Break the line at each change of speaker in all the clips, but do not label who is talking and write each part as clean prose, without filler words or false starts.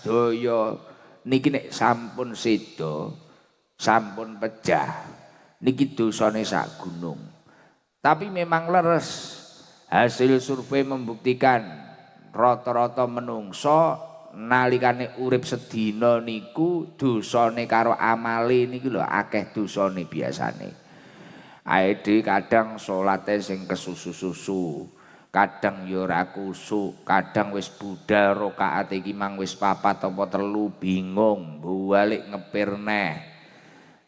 sedaya niki nek sampun seda, sampun pecah, niki dosane sak gunung. Tapi memang leres. Hasil survei membuktikan rata-rata menungso nalikane urip sedina niku dosane karo amale niki lho akeh dosane biasane. Ae kadang salate sing kesusu-susu, kadang ya ora kusuk, kadang wis budal rakaat iki mang wis 4 apa 3 bingung, balik ngepir neh.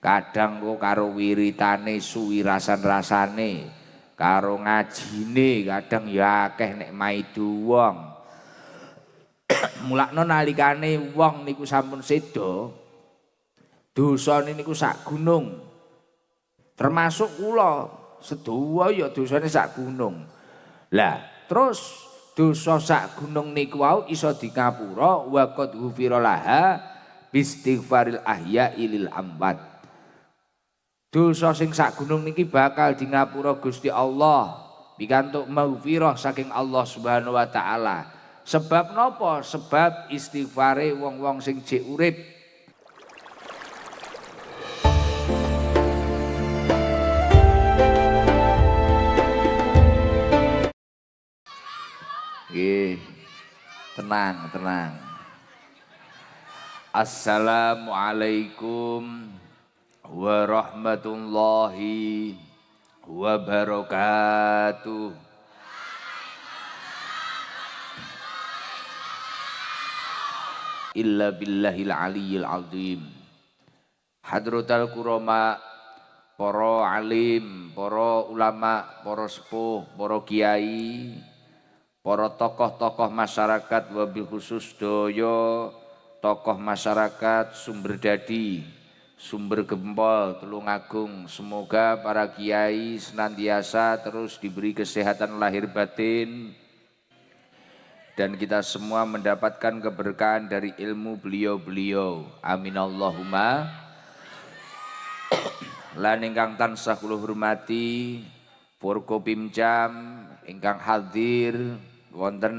Kadang kok karo wiritane suwi rasan-rasane. Karo ngajine kadang ya akeh nek maidu wong. Mulakno nalikane wong niku sampun seda, dosane niku sak gunung. Termasuk kula, sedaya ya dosane sak gunung. Lah, terus dosa sak gunung niku wau iso dikapura wa qad ghufira laha bistighfaril ahya'i lil amwat. Dosa sing sak gunung niki bakal di ngapura Gusti Allah pikantuk maghfirah saking Allah Subhanahu wa taala. Sebab napa? Sebab istighfare wong-wong sing jek urip. Nggih. Tenang, tenang. Assalamualaikum warahmatullahi wabarakatuh. Illa billahil aliyyil azim. Hadratal kurama, para alim, para ulama, para sepuh, para kiai, para tokoh-tokoh masyarakat wabil khusus daya tokoh masyarakat Sumber Dadi, Sumber Gempol, Tulungagung. Semoga para kiai senantiasa terus diberi kesehatan lahir batin dan kita semua mendapatkan keberkahan dari ilmu beliau-beliau. Amin Allahumma. Lan ingkang tansah kula hormati Forkopimjam ingkang hadir wonten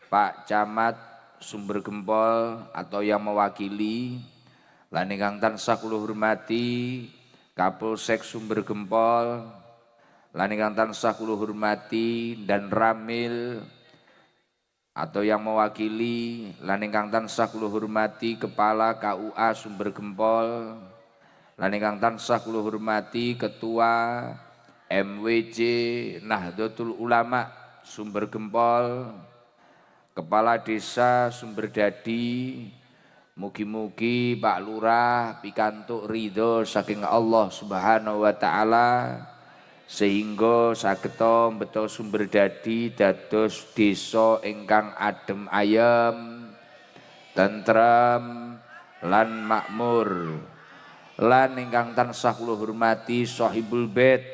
Pak Camat Sumber Gempol atau yang mewakili. Lan ingkang tansah kula hormati Kapolsek Sumber Gempol, lan ingkang tansah kula hormati dan Ramil atau yang mewakili, lan ingkang tansah kula hormati Kepala KUA Sumber Gempol, lan ingkang tansah kula hormati Ketua MWJ Nahdlatul Ulama Sumber Gempol, Kepala Desa Sumber Dadi. Mugi-mugi Pak Lurah pikantuk ridho saking Allah Subhanahu wa taala sehingga sageta mbeta Sumber Dadi dados desa ingkang adem ayem, tentrem lan makmur. Lan ingkang tansah kula hormati Shahibul Bait,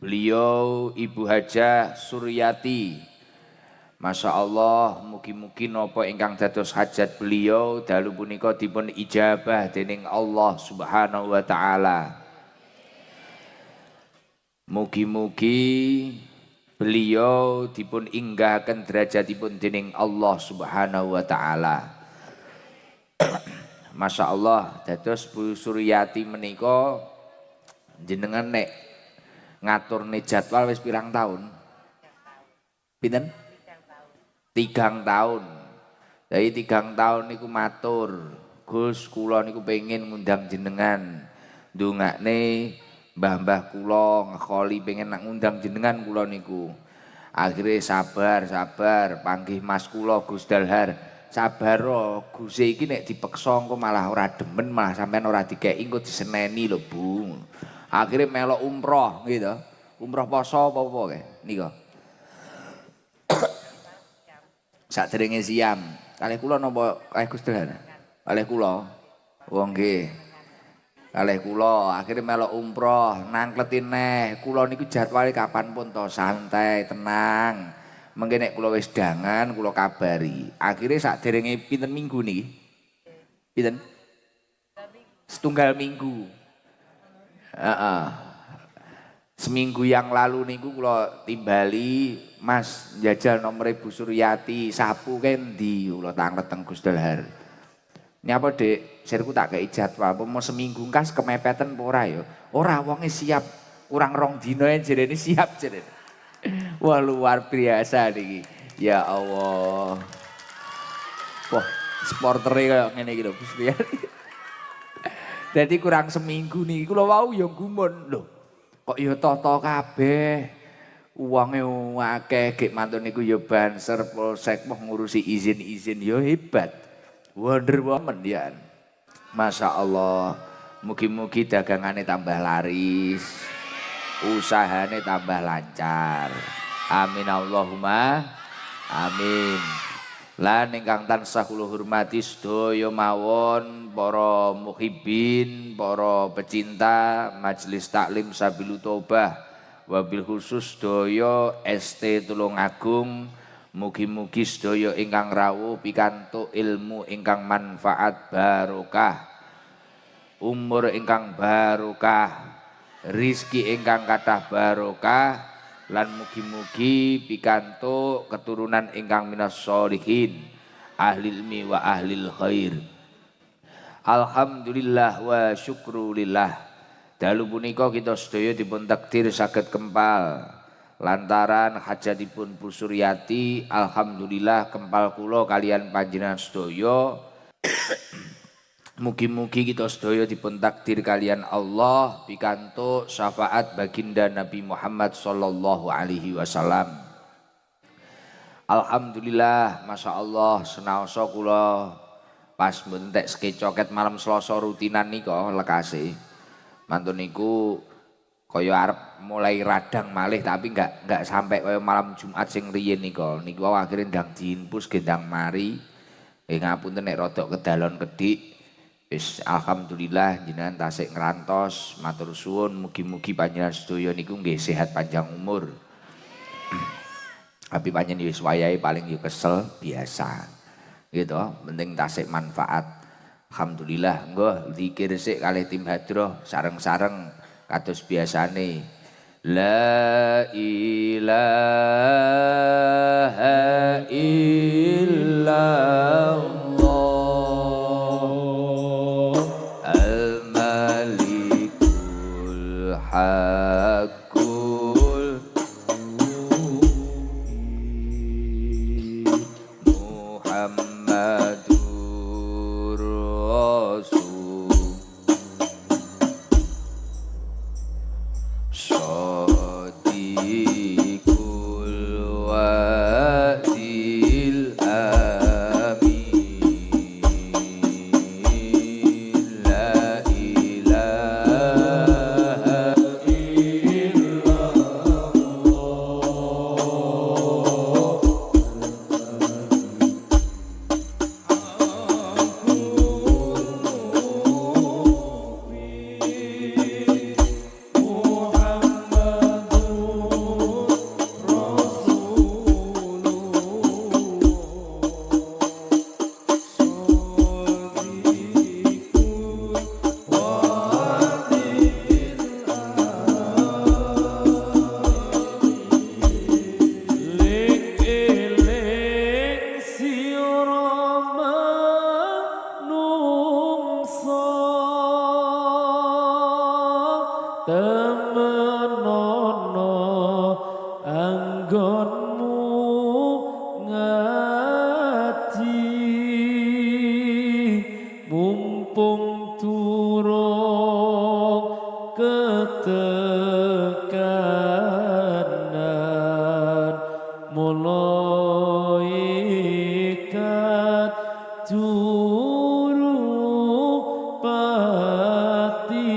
beliau Ibu Hajah Suryati. Masya Allah, mugi-mugi napa ingkang dados hajat beliau dalu punika dipun ijabah dening Allah Subhanahu wa taala. Mugi-mugi beliau dipun inggahaken derajatipun dening Allah Subhanahu wa taala. Masya Allah, dados Bu Suryati menika jenengan nek ngaturne jadwal wis pirang tahun? Pinten? 3 tahun. Dari 3 tahun niku matur, Gus kula niku pengen ngundang jenengan. Ndongakne mbah-mbah kula ngekoli pengen nak ngundang jenengan kula niku. Akhire sabar panggih Mas kula Gus Dalhar. Sabar Gus iki nek dipeksa engko malah ora demen, malah sampean ora dikeki engko diseneni lho, Bu. Akhire melok umroh gitu. Umroh poso apa-apa kae nika. Sadurunge siam, kalih kula napa kalih Gus Dalhar? Kalih kula. Wong nggih. Kalih kula akhire melok umroh, nangkleti neh. Kula niku jadwale kapan pun to, santai, tenang. Mengke nek kula wis dangan kula kabari. Akhire sadurunge pinten minggu niki? Pinten? Setunggal minggu. Heeh. Seminggu yang lalu niku kula timbali Mas njajal nomor Ibu Suryati sapu kendi kula tanglet teng Gusdalhar. Nyapa Dik, sirku tak kei jadwal apa mau seminggu kas kemepeten apa ora ya? Ora wonge siap, kurang 2 dina jerene siap jerene. Wah luar biasa niki. Ya Allah. Wah, sportere kaya ngene iki lho Bu Suryati. Dadi kurang seminggu nih kula wau ya gumun lho. Kok ya toto kabeh. Uangnya akeh gek mantun niku ya banser polsek mau ngurusi izin-izin ya hebat. Wonder Woman ya. Masya Allah. Mugi-mugi dagangannya tambah laris. Usahanya tambah lancar. Amin Allahumma. Amin. Lan ingkang tansah kula hormati sedaya mawon para muhibin, para pecinta Majelis Taklim Sabilu Taubah wabil khusus sedaya ST Tulungagung, mugi-mugi sedaya ingkang rawuh pikantuk ilmu ingkang manfaat barokah, umur ingkang barokah, rizki ingkang kathah barokah, lan mugi-mugi pikantuk keturunan ingkang minas sholihin, ahli ilmi wa ahlil khair. Alhamdulillah wa syukrulillah. Dalu punika kita sedaya dipun takdir saged kempal lantaran hajatipun Bu Suryati. Alhamdulillah kempal kula kalian panjenengan sedaya. Mugi-mugi kita sedaya dipun takdir kalian Allah pikantuk syafaat baginda Nabi Muhammad sallallahu alaihi wasallam. Alhamdulillah, Masya Allah, senaosa kula pas mbentek sekecoket malam Selasa rutinan nika lekase. Mantun niku kaya arep mulai radang malih tapi enggak sampai kaya malam Jumat sing riyin nika. Niku akhire ndang diinpus gendang mari. Ngapunten nek rodok kedalon kedik. Wis alhamdulillah jenengan tasik ngrantos, matur suwun mugi-mugi panjenengan sedaya niku nggih sehat panjang umur. Tapi panjenengan wis wayahe paling yo kesel biasa. Gitu, penting tasik manfaat. Alhamdulillah nggo zikir sik kalih tim hadroh sareng-sareng kados biasane. La ilaha illallah al-malikul haqqul Muhammadur Rasul Shadiqul Wadil Amin La ilaha temenono anggonmu ngaji mumpung turung ketekanan mulaikat juru pati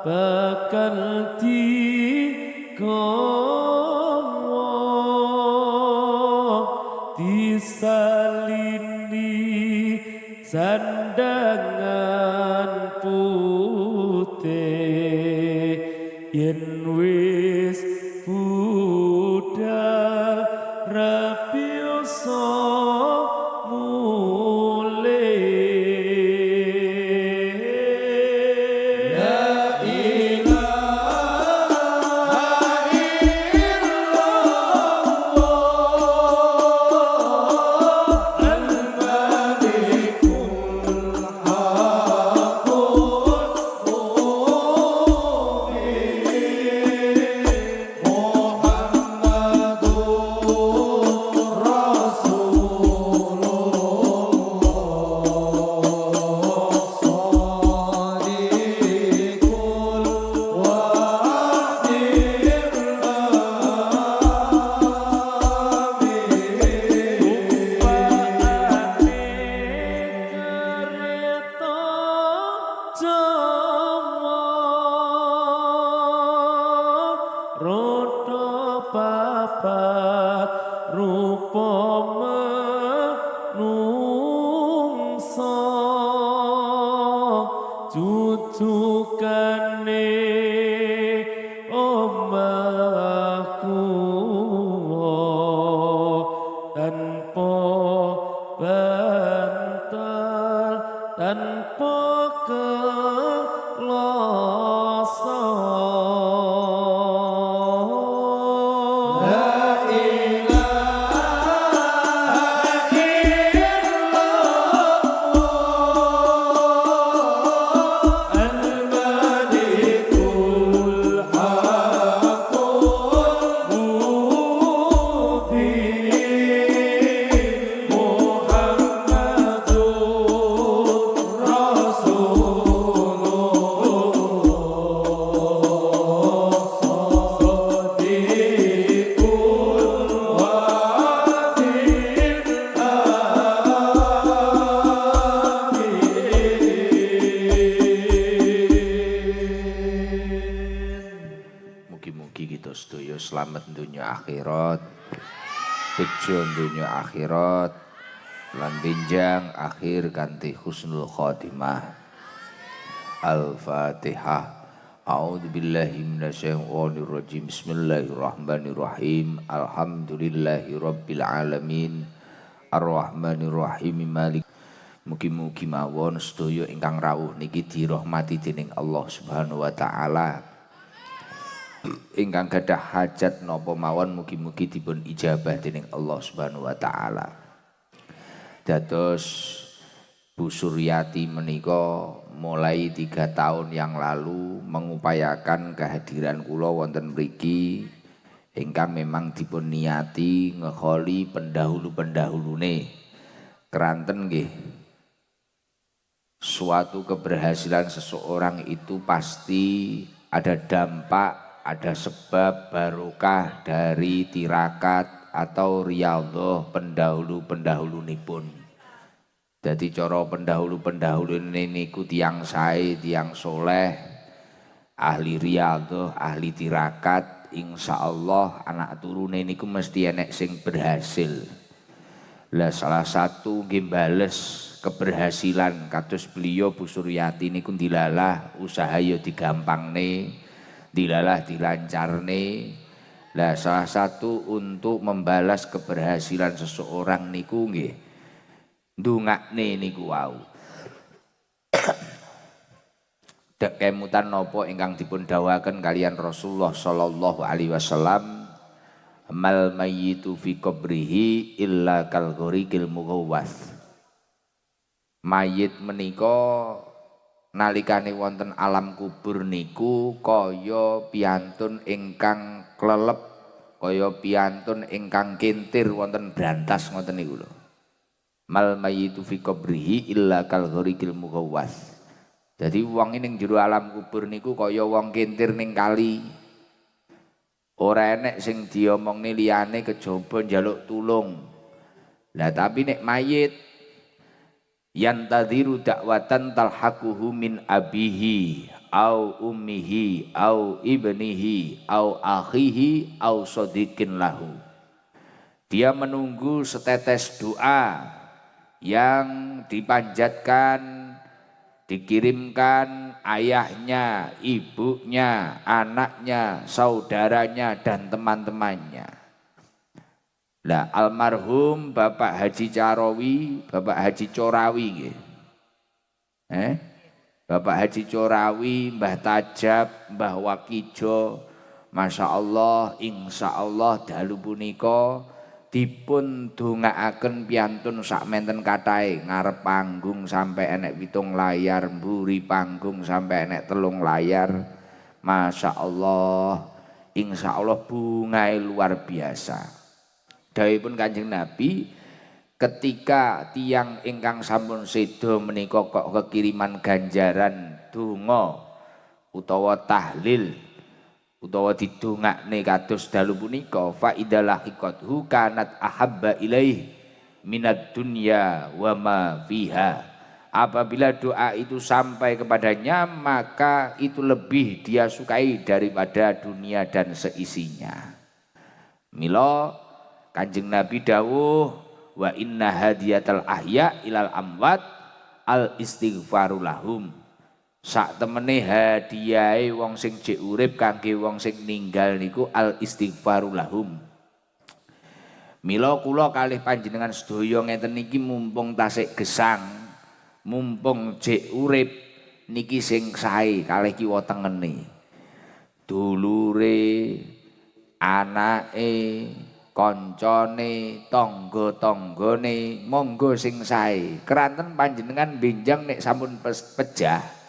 bakal digawa disalini sandangan putih yen wis budal rabiyoso papat rupa menungsa cucukane omahku tanpa bantal tanpa
selamat dunia akhirat, bejo dunia akhirat, lan benjang akhir kanthi husnul khotimah. Al-Fatihah. A'udzubillahi minasyaitonir rajim. Bismillahirrahmanirrahim. Alhamdulillahirabbil alamin. Arrahmanirrahim malik. Mugi-mugi mawon sedaya ingkang rawuh niki dirahmati dening Allah Subhanahu wa taala. Ingkang gadah hajat napa mawon mugi-mugi dipun ijabah dening Allah Subhanahu wa taala. Dados Bu Suryati menika mulai 3 tahun yang lalu mengupayakan kehadiran kula wonten mriki ingkang memang dipun niati ngeholi pendahulu-pendahulune. Keranten nggih. Suatu keberhasilan seseorang itu pasti ada dampak, ada sebab barokah dari tirakat atau riyadhah pendahulu-pendahulunipun. Jadi cara pendahulu-pendahulu niku tiyang sae, tiyang soleh, ahli riyadhah, ahli tirakat, insyaallah anak turune niku mesti enek sing berhasil. Lah salah satu nggih bales keberhasilan kados beliau Bu Suryati niku dilalah usaha ya digampangne. Dilalah dilancarne. Lah salah satu untuk membalas keberhasilan seseorang niku nggih ndongakne niku wau. Dek kemutan napa ingkang dipun dawuhaken kalian Rasulullah sallallahu alaihi wasallam, mal mayyitu fi qabrihi illa kal ghurikil mughawwas. Mayit menika nalikane wonten alam kubur niku kaya piantun ingkang klelep, kaya piantun ingkang kintir wonten brantas ngoten niku lho. Mal mayyitu fi qabrihi illa kal ghurikil mughawwas. Jadi wong ning jero alam kubur niku kaya wong kintir ning kali. Ora enek sing diomongne liyane kejaba njaluk tulung. Lah tapi nek mayit yantadhiru dakwatan talhaquhu min abihi au ummihi au ibnihi au akhihi au sodikin lahu. Dia menunggu setetes doa yang dipanjatkan, dikirimkan ayahnya, ibunya, anaknya, saudaranya dan teman-temannya. Lah almarhum Bapak Haji Carawi, Bapak Haji Corawi nggih. Bapak Haji Corawi, Mbah Tajab, Mbah Wakijo, Masya Allah, insya Allah dalu punika dipun dongaaken piantun sakmenten kathah ngarep panggung sampai enek 7 layar, mburi panggung sampai enek 3 layar. Masya Allah, insya Allah bungai luar biasa. Dawuhipun Kanjeng Nabi, ketika tiang ingkang sampun sedo menika kok kekiriman ganjaran donga utawa tahlil utawa didongakne kados dalu punika, fa idalah hiqathu kanat ahabba ilaih minad dunya wa ma fiha. Apabila doa itu sampai kepadanya, maka itu lebih dia sukai daripada dunia dan seisinya. Mila Kanjeng Nabi dawuh, wa inna hadiyatal ahya ilal amwat al istighfaru lahum. Sak temene hadiahe wong sing jek urip kangge wong sing ninggal niku al istighfaru lahum. Mila kula kalih panjenengan sedaya ngeten niki mumpung tasik gesang, mumpung jek urip niki sing sae kalih kiwa tengene. Dulure, anake, koncone, tangga-tanggane monggo sing sae. Keranten panjenengan benjang nek sampun pejah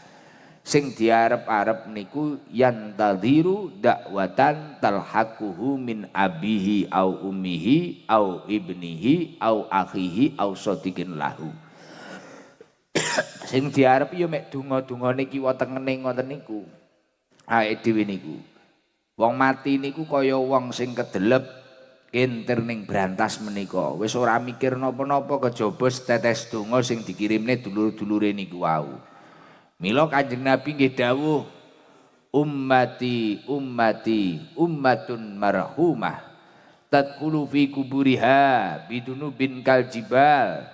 sing diarep-arep niku yantadhiru dakwatan talhaquhu min abihi au ummihi au ibnihi au akhihi au sadiqin lahu. Sing diarep ya mek donga-dungane kiwa tengene ngoten niku. Awake dhewe niku. Wong mati niku kaya wong sing kedelep kentir ning brantas menika, wis ora mikir napa-napa kejaba setetes donga sing dikirimne dulur-dulure niku wau. Mila Kanjeng Nabi nggih dawuh, ummati ummati ummatun marhumah tadkhulu fi kuburiha bidunubin kal jibal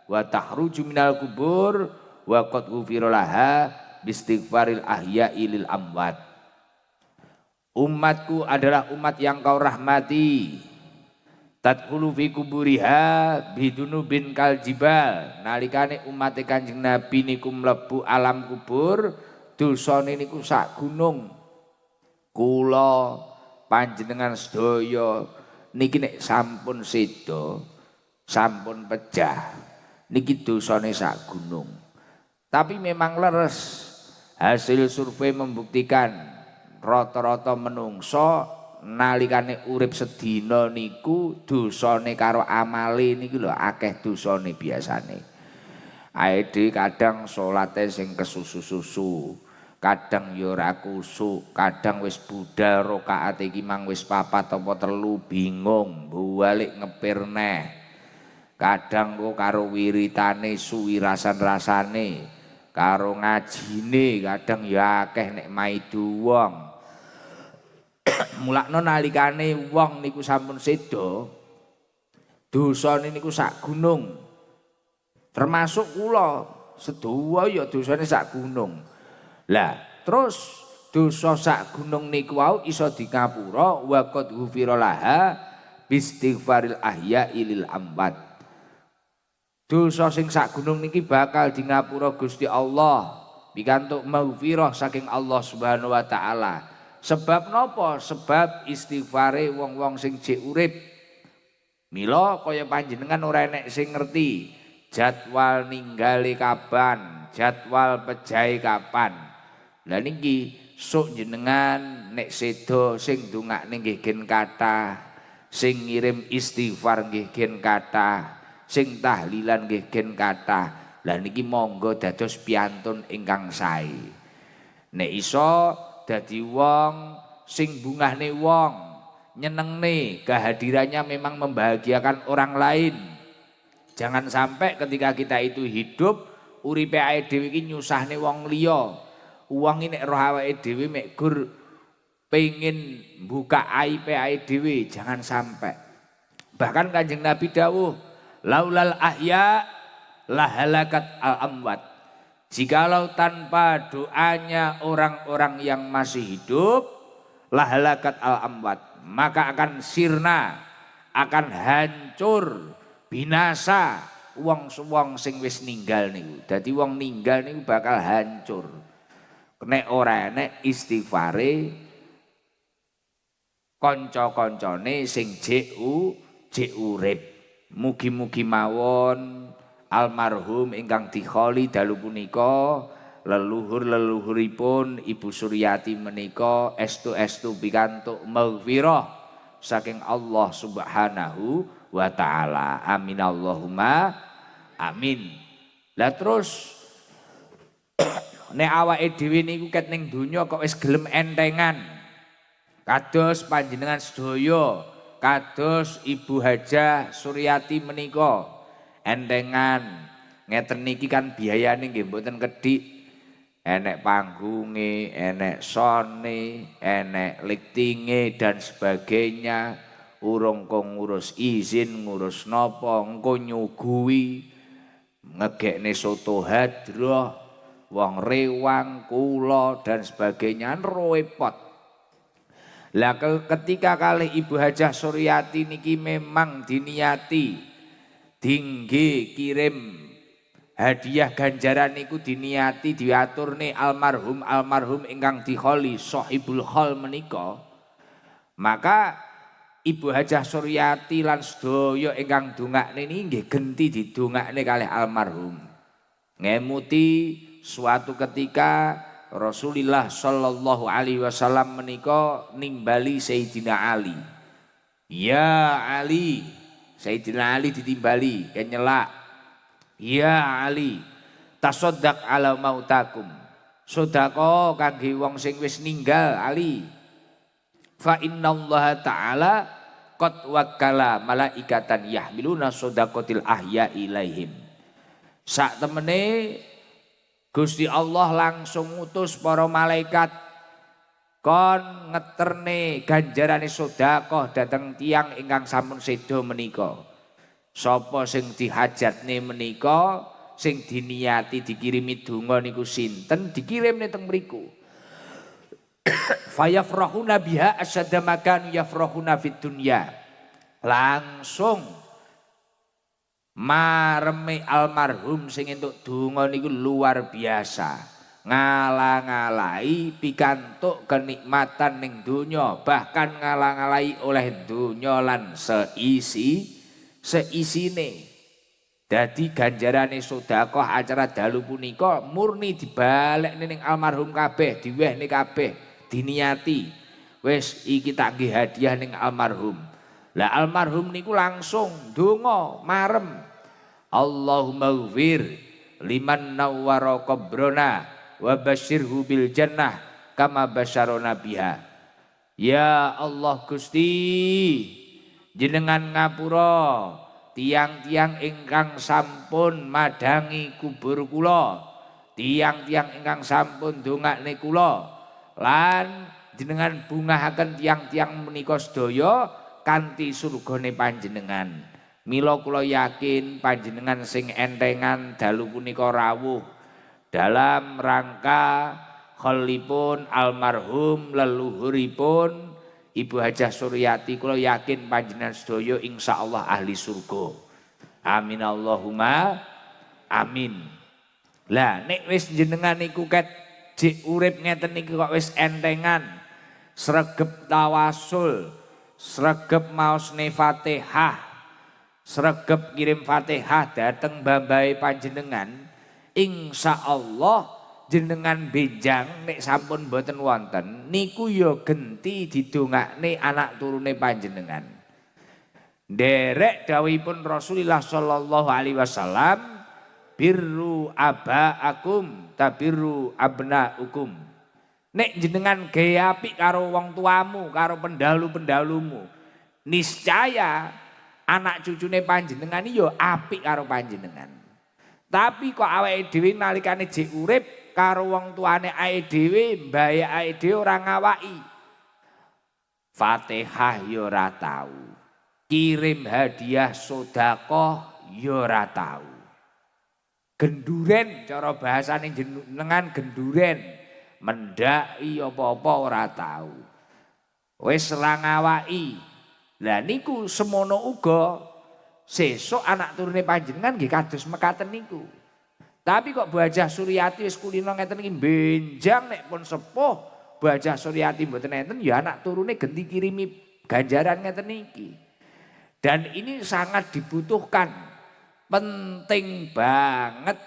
wa tahruju minal kubur wa qad ghufira laha bistighfaril ahya'i lil amwat. Umatku adalah umat yang kau rahmati. Tadkhulu fi kuburiha bidunubin kal jibal. Nalikane umat Kanjeng Nabi niku mlebu alam kubur, dosane niku sak gunung. Kula panjenengan sedaya niki nek sampun sedo, sampun pejah, niki dosane sak gunung. Tapi memang leres. Hasil survei membuktikan rata-rata menungso nalikane urip sedina niku dosane karo amale niki lho akeh dosane biasane. Ae kadang salate sing kesusu-susu, kadang ya ora kusuk, kadang wis budal rakaat iki mang wis 4 apa 3 bingung, balik ngepir neh. Kadang kok karo wiritane suwi rasan-rasane, karo ngajine kadang ya akeh nek maidu wong. Mulakno nalikane wong niku sampun sedo, dosane niku sak gunung. Termasuk kula sedaya ya dosane sak gunung. Lah, terus dosa sak gunung niku wau iso dikapura wa qad ghufira laha bistighfaril ahya'i lil amwat. Dosa sing sak gunung niki bakal di ngapura Gusti Allah pikantuk maghfirah saking Allah Subhanahu wa taala. Sebab napa? Sebab istighfare wong-wong sing jek urip. Mila kaya panjenengan ora enek sing ngerti jadwal ninggale kapan, jadwal pejahe kapan. Lah niki sok jenengan nek sedo sing ndongakne nggih gen kathah, sing ngirim istighfar nggih gen kathah, sing tahlilan nggih gen kathah. Lah niki monggo dados piantun ingkang sae. Nek iso dadi wong sing bungahne wong, nyenengne, kehadirannya memang membahagiakan orang lain. Jangan sampai ketika kita itu hidup uripe ae dhewe iki nyusahne wong liya. Wong nek roh awake dhewe mek gur pengen buka aibe dhewe jangan sampai. Bahkan Kanjeng Nabi dawuh, laulal ahya lahalakat al amwat. Jikalau tanpa doanya orang-orang yang masih hidup, lahalakat al amwat, maka akan sirna, akan hancur, binasa wong sing wis ninggal niku. Dadi wong ninggal niku bakal hancur. Nek ora enek istighfare kanca-kancane sing jek urip. Mugi-mugi mawon almarhum ingkang dikholi dalu punika leluhur-leluhuripun Ibu Suryati menika estu-estu pikantuk maghfirah saking Allah Subhanahu wa taala. Amin Allahumma amin. Lah terus nek awake dhewe niku ket ning donya kok wis gelem entengan. Kados panjenengan sedaya, kados Ibu Hajah Suryati menika entengan. Ngeten niki kan biayane nggih mboten kedhik. Enek panggunge, enek sone, enek liftinge dan sebagainya. Urung kok ngurus izin, ngurus napa, engko nyuguhi ngegekne soto hadroh, wong rewang, kula dan sebagainya repot. Lah ketika kali Ibu Hajah Suryati niki memang diniati dingge kirim hadiah ganjaran niku diniati diaturne almarhum ingkang dikholi sahibul khol menika. Maka Ibu Hajah Suryati lan sedaya ingkang dongakne niki nggih genti didongakne kalih almarhum. Ngemuti suatu ketika Rasulullah sallallahu alaihi wasallam menika nimbali Sayyidina Ali. Ya Ali, Sayyidina Ali ditimbali kenyelak. Ya Ali, tasaddaq ala mautakum. Sedekah kangge wong sing wis ninggal Ali. Fa innallaha ta'ala qad wakkala malaikatan yahmiluna shadaqatil ahya ilaihim. Sak temene Gusti Allah langsung ngutus para malaikat kon ngeterne ganjarane sedekah dhateng tiyang ingkang sampun seda menika. Sapa sing dihajatne menika, sing diniati dikirimi donga niku sinten, dikirimne teng mriku. Fayafrahuna biha asyadda makan yafrahuna fid dunya. Langsung mareme almarhum sing entuk donga niku luar biasa. Ngalang-alai pikantuk kenikmatan ning donya, bahkan ngalang-alai oleh donya lan seisine. Dadi ganjarane sedekah acara dalu punika murni dibalekne ning almarhum kabeh, diwehne kabeh, diniati. Wis iki tak nggih hadiah ning almarhum. Lah almarhum niku langsung donga marem. Allahumma ighfir liman nawwara qabrana wa basyirhu bil jannah kama basyarona biha. Ya Allah Gusti, jenengan ngapura tiang-tiang ingkang sampun madangi kubur kula, tiang-tiang ingkang sampun dongakne kula, lan jenengan bungahaken tiang-tiang menika sedaya kanthi surgane panjenengan. Mila kula yakin panjenengan sing entengan dalu punika rawuh dalam rangka kholipun almarhum leluhuripun Ibu Hajah Suryati. Kula yakin panjenengan sedaya insyaallah ahli surga. Amin Allahumma amin. Lah nek wis jenengan niku ket jek urip ngeten niki kok wis entengan sregep tawasul, sregep maosne Fatihah, sregep kirim Fatihah dateng bambahe panjenengan, insyaallah jenengan benjang nek sampun boten wonten niku ya genti didongakne anak turune panjenengan. Nderek dawuhipun Rasulullah sallallahu alaihi wasallam, birru abaakum tabirru abnaukum. Nek jenengan gawe apik karo wong tuamu, karo pendahulu-pendahulumu, niscaya anak cucune panjenengan yo apik karo panjenengan. Tapi kok awake dhewe nalikane jek urip karo wong tuane ae dhewe, mbae ae dhewe ora ngawaki. Fatihah ya ora tau. Kirim hadiah sedekah ya ora tau. Genduren cara bahasane jenengan genduren. Mendaki apa-apa ora tau. Wis ora ngawaki. Lah niku semono uga sesuk anak turune panjenengan nggih kados mekaten niku. Tapi kok Bu Hajah Suryati wis kulino ngeten iki benjang nek pun sepuh Bu Hajah Suryati mboten enten ya anak turune genti kirimi ganjaran ngeten iki. Dan ini sangat dibutuhkan. Penting banget.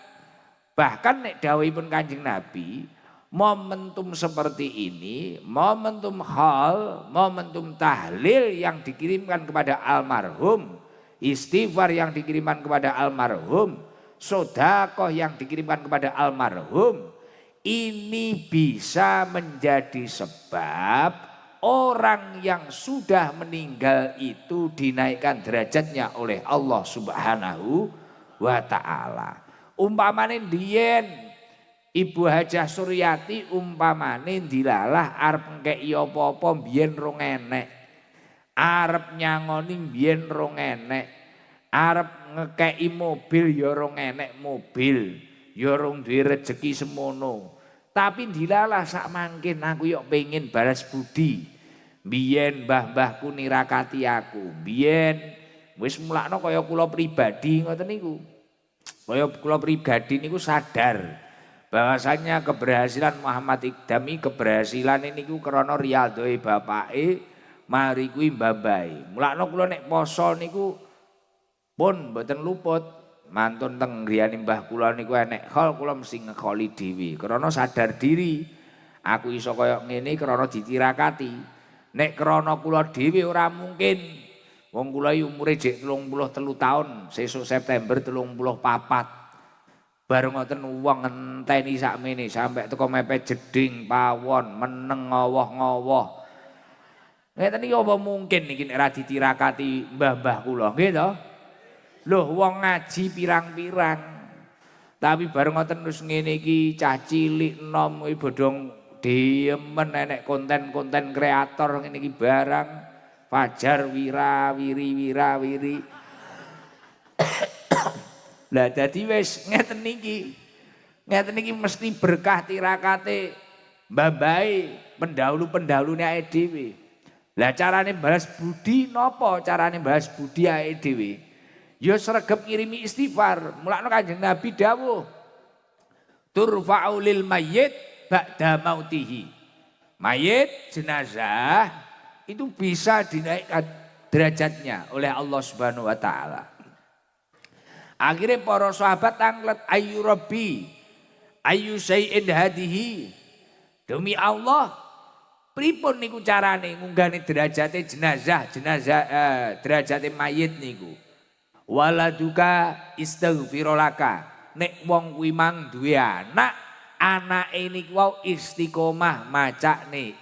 Bahkan nek dawuhipun Kanjeng Nabi, momentum seperti ini, momentum haul, momentum tahlil yang dikirimkan kepada almarhum, istighfar yang dikirimkan kepada almarhum, sedekah yang dikirimkan kepada almarhum, ini bisa menjadi sebab orang yang sudah meninggal itu dinaikkan derajatnya oleh Allah Subhanahu wa ta'ala. Umpamane ndiyen Ibu Hajah Suryati umpamane dilalah arep ngekeki apa-apa mbiyen rong enek. Arep nyangoni mbiyen rong enek. Arep ngekeki mobil ya rong enek mobil. Ya rong duwe rejeki semono. Tapi dilalah sak mangkin aku yo pengen balas budi. Biyen mbah-mbahku nirakati aku. Biyen wis mulakno kaya kula pribadi ngoten niku. Kaya kula pribadi niku sadar bahwasanya keberhasilan Muhammad Iqdami keberhasilan niku krana riyadhoe bapake mari kuwi mbah-mbahe. Mulakno kula nek poso niku pun mboten luput. Mantun teng griyane mbah kula niku enek khol kula mesti ngekholi dhewe krana sadar diri. Aku iso kaya ngene krana ditirakati. Nek krana kula dhewe ora mungkin. Wong kula umure jek 33 taun, sesuk September 34. Bareng ngoten wong ngenteni sakmene sampai teko mepet jeding pawon meneng ngowoh-ngowoh. Ngeten iki apa mungkin iki nek ora ditirakati mbah-mbah kula, nggih to? Loh wong ngaji pirang-pirang. Tapi bareng ngoten wis ngene iki cah cilik enom iki bodong demen enek konten-konten kreator ngene iki barang Fajar wira-wiri. Lah dadi wis ngeten niki. Ngeten niki mesti berkah tirakate mbah-mbahe pendahulu-pendahulune awake dhewe. Lah carane balas budi napa? Carane balas budi awake dhewe. Ya sregep ngirimi istighfar. Mulakno Kanjeng Nabi dawuh. Turfa'u lil mayyit ba'da mautihi. Mayit jenazah itu bisa dinaikkan derajatnya oleh Allah Subhanahu wa taala. Akhirnya para sahabat tanglet ayu rabbi ayu syai'in hadihi. Demi Allah, pripun niku carane ngunggani derajate jenazah derajate mayit niku. Waladuka istaghfirolaka. Nek wong kuwi mang duwe anak, anake niku wau istiqomah macane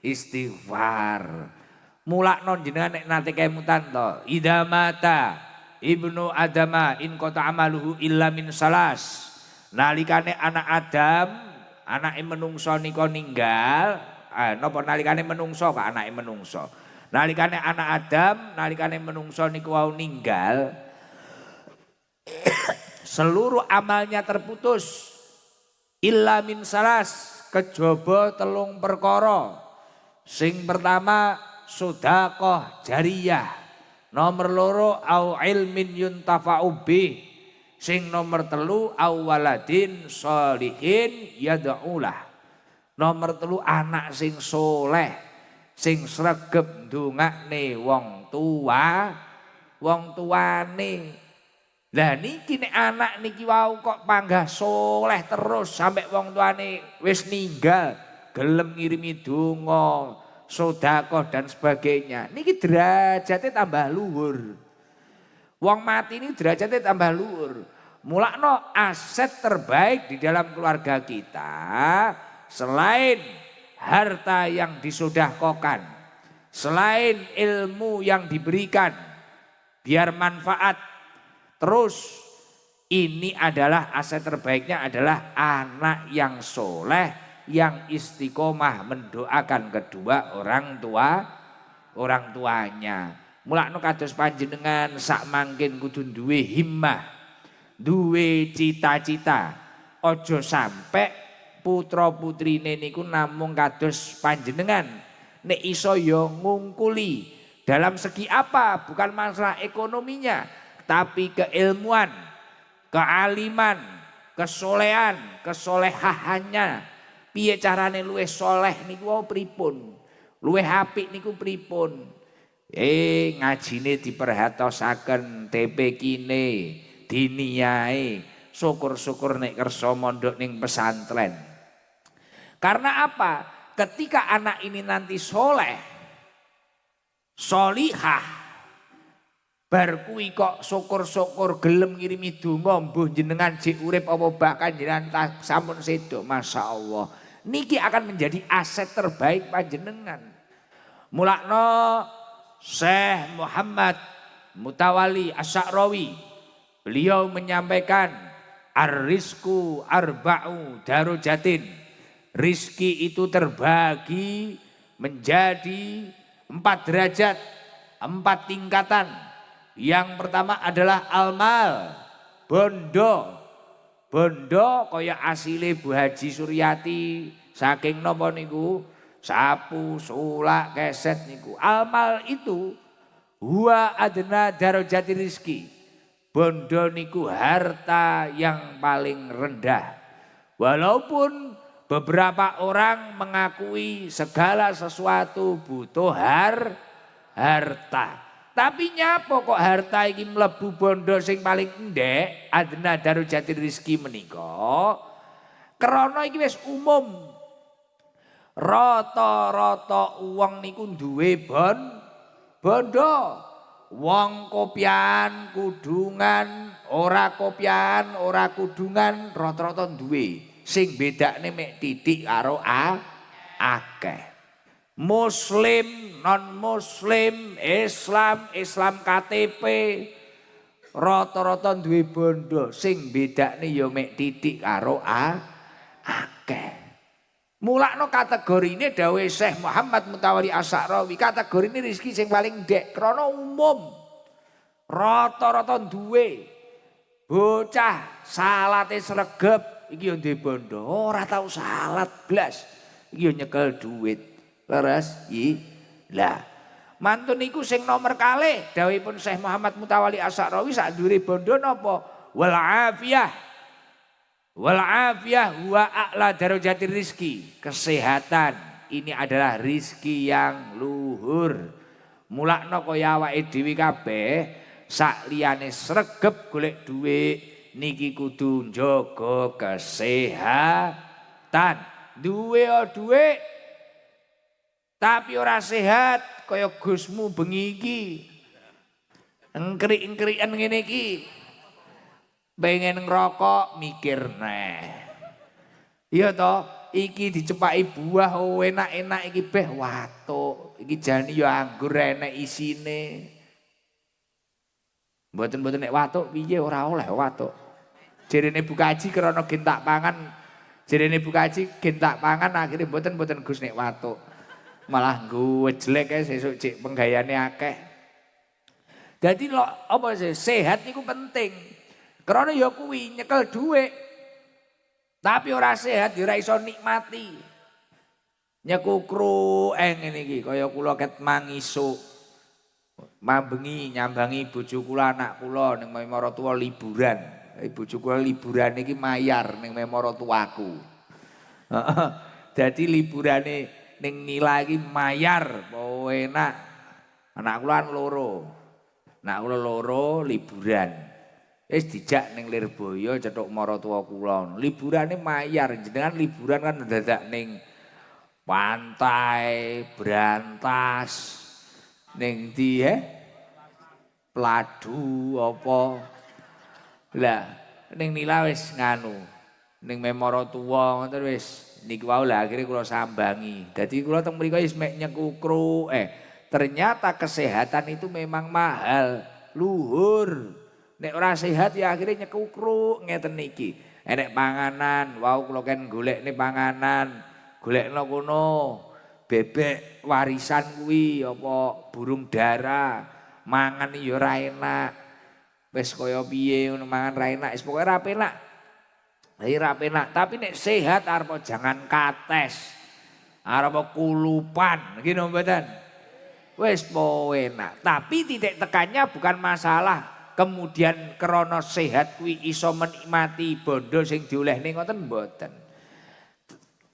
istighfar. Mulakno jenengan nek nate kemutan to, idza mata ibnu adama in qata amaluhu illa min salas. Nalikane anak Adam, anake menungso nika ninggal, napa nalikane menungso kok anake menungso. Nalikane anak Adam, nalikane menungso niku wau ninggal, seluruh amalnya terputus. Illa min salas, kejaba telung perkara. Sing pertama sedekah jariyah. Nomor loro au ilmin yuntafa'u bih. Sing nomor telu au waladin sholihin yad'ulah. Nomor telu anak sing soleh, sing sregep ndongakne wong tuane. Lah niki nek anak niki wau kok panggah soleh terus sampai wong tuane wis ninggal, gelem ngirimi donga, sedekah dan sebagainya. Niki derajate tambah luhur. Wong mati ini derajatnya tambah luhur. Mulakno aset terbaik di dalam keluarga kita selain harta yang disodahkokan, selain ilmu yang diberikan biar manfaat, terus ini adalah aset terbaiknya adalah anak yang soleh, yang istiqomah mendoakan kedua orang tuanya. Mulakno kados panjenengan sak mangkin kudu duwe himmah, duwe cita-cita. Ojo sampai putra putrine niku namung kados panjenengan. Nek iso yo ngungkuli dalam segi apa? Bukan masalah ekonominya, tapi keilmuan, kealiman, kesolehan, kesolehahannya. Piye carane luwih soleh niku wau pripun? Luwih apik niku pripun? Ngajine diperhatosaken, TP-kine, diniyae, syukur-syukur nek kersa mondok ning pesantren. Karena apa? Ketika anak ini nanti soleh, solihah, bar kuwi kok syukur-syukur gelem ngirimi donga mbuh jenengan jek urip apa bahkan jenengan sampun sedo, masyaallah. Niki akan menjadi aset terbaik panjenengan. Mulakno Syekh Muhammad Mutawali Asy'arawi, beliau menyampaikan ar-rizqu arba'u darojatin. Rizki itu terbagi menjadi 4 derajat, 4 tingkatan. Yang pertama adalah almal, bondo. Bondo kaya asile Bu Haji Suryati saking napa niku? Sapu, sulak, keset niku. Almal itu huwa adna darajati rizki. Bondo niku harta yang paling rendah. Walaupun beberapa orang mengakui segala sesuatu butuh harta. Tapi nyapa kok harta iki mlebu bondo sing paling endek, adna darajati rizki menika? Krana iki wis umum. Rata-rata wong niku duwe bondo. Wong kopyan, kudungan, ora kopyan, ora kudungan, rata-rata duwe. Sing bedakne mek titik karo akeh. Muslim, non muslim, Islam KTP, rata-rata duwe bondo. Sing bedakne ya mek titik karo akeh. Mulakno kategori ini dawuh Syekh Muhammad Mutawali Asy'arawi, kategori ini rezeki sing paling ndek krana umum. Rata-rata duwe. Bocah salate sregep iki yo ndek bondo, ora tau salat blas. Iki yo nyekel duit. Leres iki. Lah, mantun niku sing nomor kalih dawuhipun Syekh Muhammad Mutawali Asy'arawi sak dhuwure bondo napa? Wal afiyah. Wal afiyah huwa a'la darajatir rizki. Kesehatan ini adalah rizki yang luhur. Mulakno kaya awake dhewe kabeh sak liyane sregep golek dhuwit niki kudu njaga kesehatan. Duwe dhuwit tapi ora sehat kaya Gusmu bengi iki. Engkrik-engkriken ngene iki. Pengen ngerokok mikir neh. Iya toh, iki dicepaki buah enak-enak iki beh watuk. Iki jane ya anggur enek isine. Mboten-mboten nek watuk piye ora oleh watuk. Jerene bukaji krana gen tak pangan. Jerene bukaji gen tak pangan akhire mboten-mboten Gus nek watuk. Malah nggo jelek ae sesuk cek penggayane akeh. Dadi lho apa sih sehat niku penting. Karena ya kuwi nyekel dhuwit. Tapi ora sehat ya ora iso nikmati. Nyekukru ngene iki kaya kula ket mangisuk. Mambengi nyambangi bojo kula anak kula ning maratuwa liburan. Bojo kula liburan iki mayar ning maratuwaku. Heeh. Dadi liburane ning Nila iki mayar, enak. Anak kula loro. Anak kula loro liburan. Wis dijak ning Lirboyo cetuk maratuwa kula. Liburane mayar, jenengan liburan kan dadak ning pantai, Brantas, ning ndi Pladu apa. Lah ning Nila wis nganu. Ning maratuwa ngoten wis niku wae lah akhire kula sambangi. Dadi kula teng mriko wis mek nyekukru. Ternyata kesehatan itu memang mahal, luhur. Nek ora sehat ya akhirnya nyekukruk ngeten iki. Enek panganan, wau kula kan golekne panganan, golekno kono bebek warisan kuwi apa burung dara, mangan ya ora enak. Wis kaya piye ngono mangan ra enak, wis pokoke ra penak. Ra penak, tapi nek sehat arep jangan kates. Arep kulupan, gitu mboten. Wis enak, tapi titik tekannya bukan masalah kemudian krana sehat kuwi iso menikmati bondo sing diolehne ngoten mboten.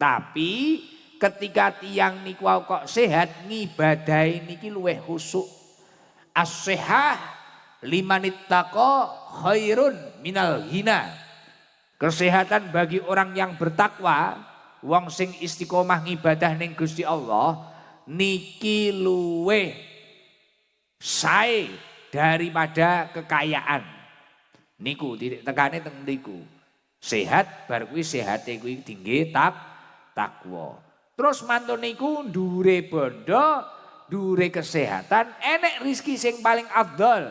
Tapi ketika tiang niku kok sehat ngibadahi niki luwih khusuk. As-sihah limanittaqa khairun minal ghina. Kesehatan bagi orang yang bertakwa, wong sing istiqomah ngibadah ning Gusti Allah niki luwih sae daripada kekayaan. Niku titik tekane teng niku. Sehat bar kuwi sehate kuwi tinggi takwa. Terus mantun niku ndure bondo, ndure kesehatan, enek rizki sing paling afdol.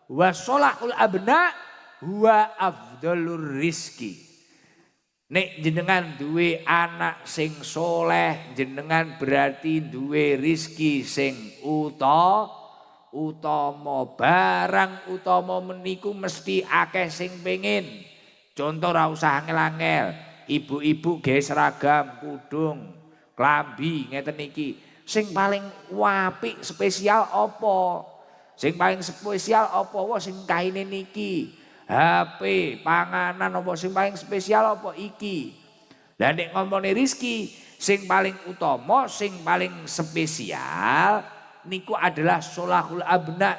Wa sholahul abna huwa afdolur rizki. Nek jenengan duwe anak sing soleh, jenengan berarti duwe rizki sing utama. Barang utama meniku mesti akeh sing pengin. Contoh ra usah angel-angel, ibu-ibu gawe seragam, kudung, klambi ngeten iki. Sing paling apik spesial apa? Sing paling spesial apa? Wah sing kaine niki. HP, panganan apa sing paling spesial apa iki. Lah nek ngomongne rezeki sing paling utama, sing paling spesial niku adalah sholahul abna,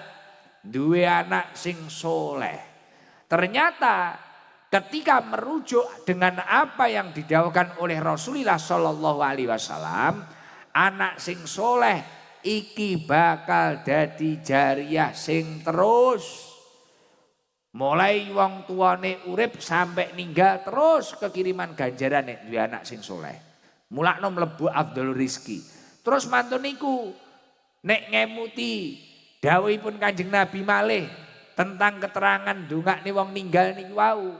duwe anak sing soleh. Ternyata ketika merujuk dengan apa yang didhawuhkan oleh Rasulullah sallallahu alaihi wasallam, anak sing soleh iki bakal dadi jariyah sing terus. Mulai wong tuane urip sampai ninggal terus kekiriman ganjaran nek duwe anak sing soleh. Mulakno mlebu afdhalur rizki. Terus mantun niku nek ngemuti dawuhipun Kanjeng Nabi malih tentang keterangan ndongakne wong ninggal niku wau.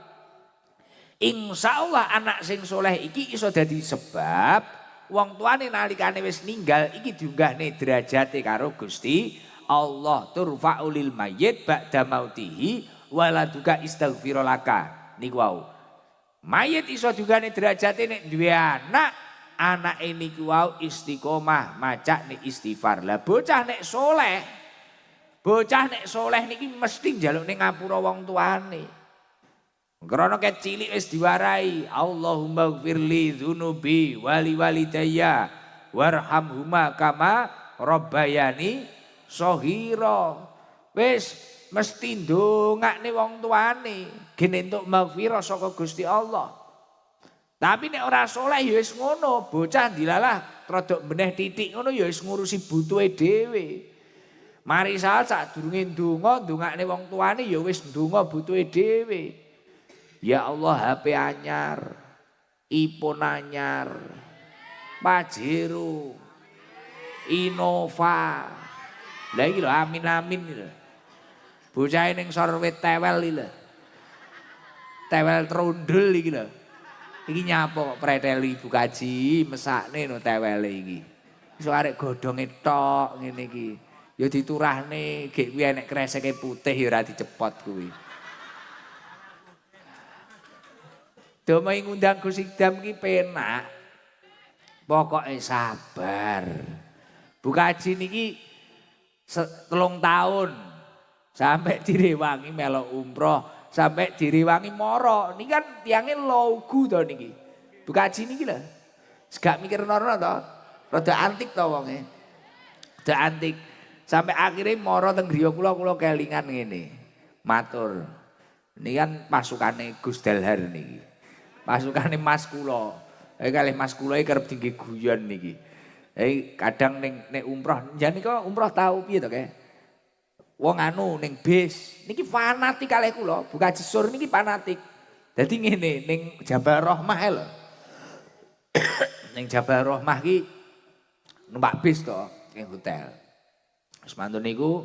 Insyaallah anak sing soleh iki iso dadi sebab wong tuane nalikane wis ninggal iki diunggahne derajate karo Gusti Allah. Turfa'ulil mayyit ba'da mautihi waladuka istaghfirolaka niku wau. Mayit iso juga nih derajate nek duwe anak, anake niku wau istiqomah maca nek istighfar. Lah bocah nek soleh niki mesti njaluk ning ngapura wong tuane. Krana ket cilik wis diwarai, Allahumma ighfirli dzunubi wali walidayya warhamhuma kama rabbayani shaghira. Wis mesti ndongakne wong tuane gen entuk maghfirah saka Gusti Allah. Tapi nek ora saleh ya wis ngono, bocah dilalah rodok meneh titik ngono ya wis ngurusi butuhe dhewe. Mari sak durunge ndongakne wong tuane ya wis ndonga butuhe dhewe. Ya Allah HP anyar, iPhone anyar, Pajero, Innova. Lah iki lho amin-amin lho. Bocah ning sorwet tewel iki lho. Tewel trondol iki lho. Iki nyapa kok preteli Ibu Kaji mesakne no tewele iki. Iso arek godhonge tok ngene iki. Ya diturahne gek kuwi enek kreseke putih ya ora dicepot kuwi. Domai ngundang Gus Idam iki penak. Pokoke sabar. Bu Kaji niki 3 tahun sampai direwangi melok umroh, sampai direwangi moro. Niki kan tiange lugu to niki. Bu Kaji niki lho. Gak mikir nono to. Rada antik to wonge. Rada antik. Sampai akhirnya moro teng griya kula kelingan ngene. Matur. Niki kan pasukane Gus Dalhar niki. Pasukane Mas kula. Kalih Mas kula iki kerep tinggi guyon niki. Kadang nek umroh, njane kok umroh tau piye to, Kek? Wong anu ning bis, niki fanatik kalih kula, buka jesur niki fanatik. Dadi ngene ning Jabal Rahmah lho. Ning Jabal Rahmah ki numpak bis to ning hotel. Wis mantun niku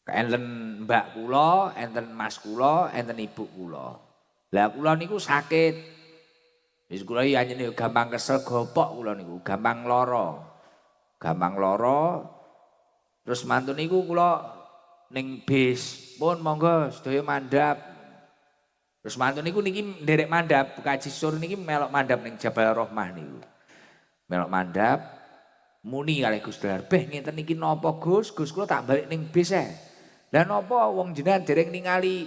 Enten mbak kula, enten mas kula, enten ibu kula. Lah kula niku sakit. Wis kula iki anjene gampang kesel gopok kula niku, gampang lara. Gampang lara. Terus mantun niku kula ning bis, pun monggo sedaya mandhap. Terus mantun niku niki nderek mandhap, Kaji Sur niki melok mandhap ning Jabal Rahmah niku. Melok mandhap muni kalih Gus Dahar, "Beh ngenten niki napa Gus? Gus kula tak balik ning bis e." Lah napa wong jenengan dereng ningali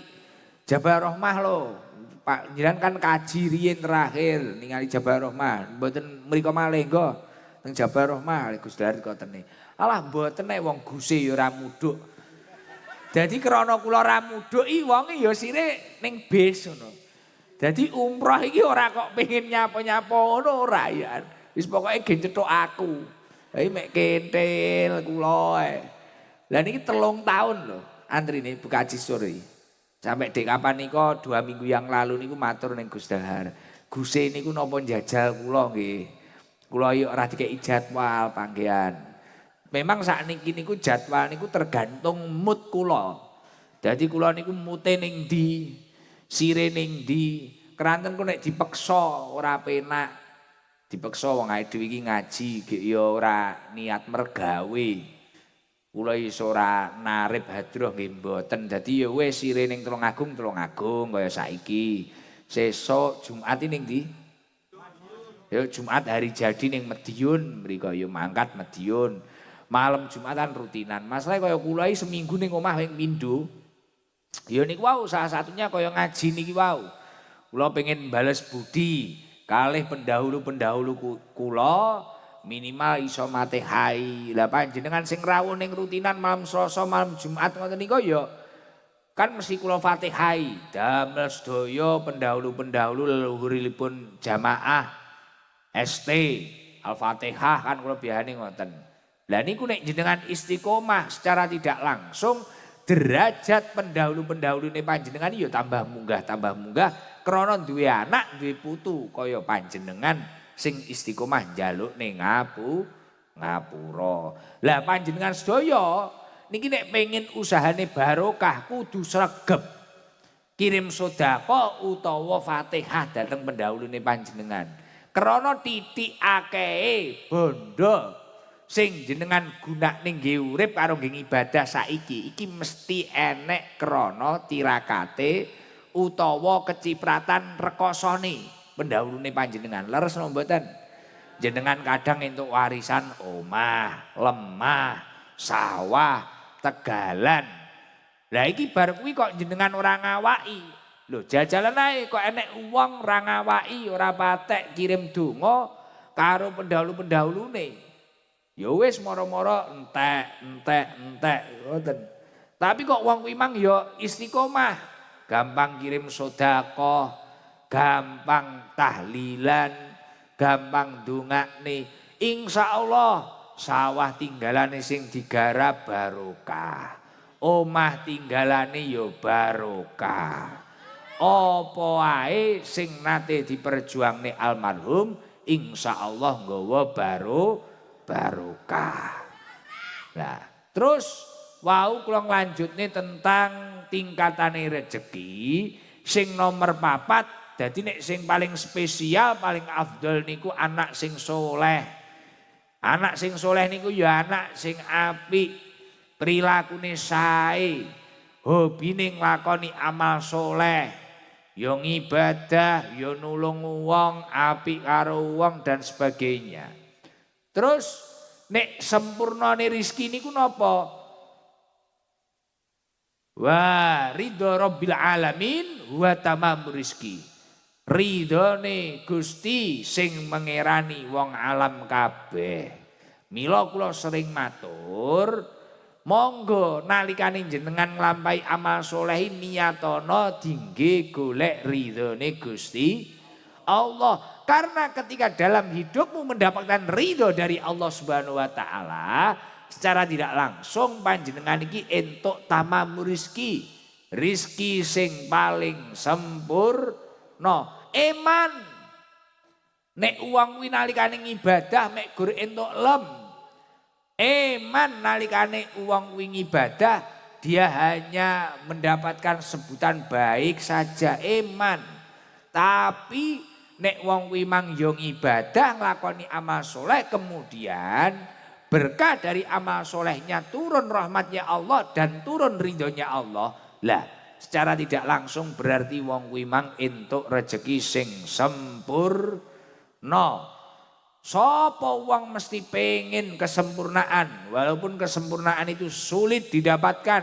Jabal Rahmah lho. Pak jenengan kan kaji riyen terakhir ningali Jabal Rahmah. Mboten mriko malih nggo teng Jabal Rahmah Gus Dahar kotene. Alah mboten nek wong Guse ya ora mudhuk. Dadi krana kula ora mudhuk iki wonge ya sire ning bis ngono. Dadi umroh iki ora kok pengin nyapa-nyapa ngono ora ya. Wis pokoke gen cethuk aku. Lah iki mek kentil kula ae. Lah niki 3 tahun lho antrine Bu Kaji Sur iki. Sampai dek kapan nika 2 minggu yang lalu niku matur ning Gus Dahar. Guse niku napa njajal kula nggih. Kula yo ora dikeki jadwal panggihan. Memang sakniki niku jadwal niku tergantung mood kula. Dadi kula niku mute ning ndi, sire ning ndi. Keranten ku nek dipeksa ora penak. Dipeksa wong ae dhewe iki ngaji gek yo ora niat mergawe. Kula iso ora narib hadroh nggih mboten. Dadi ya wis sire ning Tulungagung kaya saiki. Sesuk Jumat ning ndi? Ya Jumat hari jadi ning Medion mriko ya mangkat Medion. Malam Jumatan rutinan. Masalah kaya kula iki seminggu ning omah ping pindho. Ya niku wau salah satunya kaya ngaji niki wau. Kula pengen bales budi kalih pendahulu-pendahulu kula minimal iso Fatihai. Lah panjenengan sing rawuh ning rutinan malam Selasa, malam Jumat ngoten niku ya kan mesti kula Fatihai. Damel sedaya pendahulu-pendahulu leluhuripun jamaah ST Al-Fatihah kan kula biasane ngoten. Lah niku nek jenengan istiqomah secara tidak langsung derajat pendahulu-pendahulune panjenengan ya tambah munggah krana duwe anak, duwe putu kaya panjenengan sing istiqomah njaluk ning ngapura. Lah panjenengan sedaya niki nek pengen usahane barokah kudu sregep. Kirim sedekah utawa Fatihah dhateng pendahulune panjenengan. Krana titik akehe bondo sing jenengan gunakne nggih urip karo nggih ibadah saiki iki mesti enek krana tirakate utawa kecipratan rekosane pendahulune panjenengan. Leres napa mboten? Jenengan kadang entuk warisan omah, lemah, sawah, tegalan. Lah iki bar kuwi kok jenengan ora ngawaki. Lho jajalan ae kok enek wong ora ngawaki, ora patek kirim donga karo pendahulu-pendahulune. Ya wis moro-moro entek ngoten. Tapi kok wong kuwi mang ya istiqomah, gampang kirim sedekah, gampang tahlilan, gampang ndongakne. Insyaallah sawah tinggalane sing digarap barokah. Omah tinggalane ya barokah. Apa ae sing nate diperjuangne almarhum insyaallah nggawa barokah. Nah, terus wau kula nglanjutne tentang tingkatane rezeki sing nomor 4. Dadi nek sing paling spesial, paling afdol niku anak sing soleh. Anak sing soleh niku ya anak sing apik, prilakune sae, hobine nglakoni amal soleh. Ya ngibadah, ya nulung wong, apik karo wong dan sebagainya. Terus nek sempurnane rezeki niku napa? Wa ridho rabbil alamin wa tamamur rizki. Ridhone Gusti sing mengerani wong alam kabeh. Mila kula sering matur, monggo nalikane jenengan nglampahi amal soleh niyatono dingge golek ridhone Gusti Allah. Karena ketika dalam hidupmu mendapatkan ridho dari Allah Subhanahu wa taala, secara tidak langsung panjenengan iki entuk tamamur rizki. Rizki sing paling sempurna. Eman nek uang kuwi nalikane ngibadah mek gur entuk lem. Eman nalikane uang kuwi ngibadah dia hanya mendapatkan sebutan baik saja, iman. Tapi nek wong kuwi mang yo ibadah nglakoni amal soleh, kemudian berkah dari amal solehnya turun rahmatnya Allah dan turun ridhonya Allah. Lah, secara tidak langsung berarti wong kuwi mang entuk rezeki sing sempurna. Sapa wong mesti pengen kesempurnaan, walaupun kesempurnaan itu sulit didapatkan.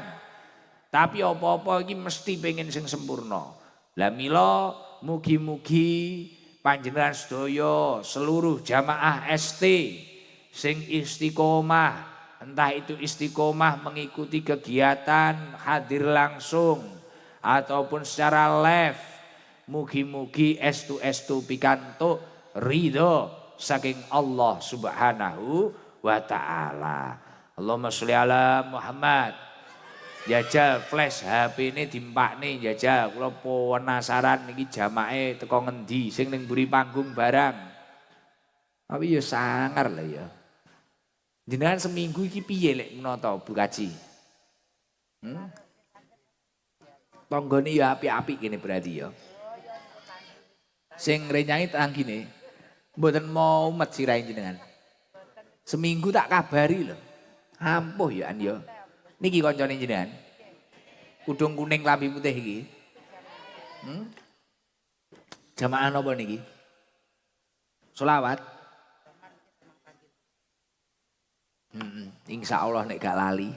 Tapi apa-apa iki mesti pengen sing sempurna. Lah mila mugi-mugi panjenengan sedaya seluruh jamaah ST sing istiqomah, entah itu istiqomah mengikuti kegiatan hadir langsung ataupun secara live, mugi-mugi estu pikantuk ridho saking Allah Subhanahu wa taala. Allahumma sholli ala Muhammad. Jajal flash HP ini dimpakne jajal, kula penasaran niki jamae teko ngendi sing ning mburi panggung barang. Tapi ya sangar lah ya. Jenengan seminggu iki piye lek menata Bu Kaji? Tanggane ya apik-apik kene berarti ya. Sing renyangi tang gini. Mboten mau umet sirahe jenengan. Seminggu tak kabari lho. Ampuh ya an ya. Niki kancane jenengan. Kudung kuning klambi putih iki. Jamaah napa niki? Selawat. Insyaallah nek gak lali.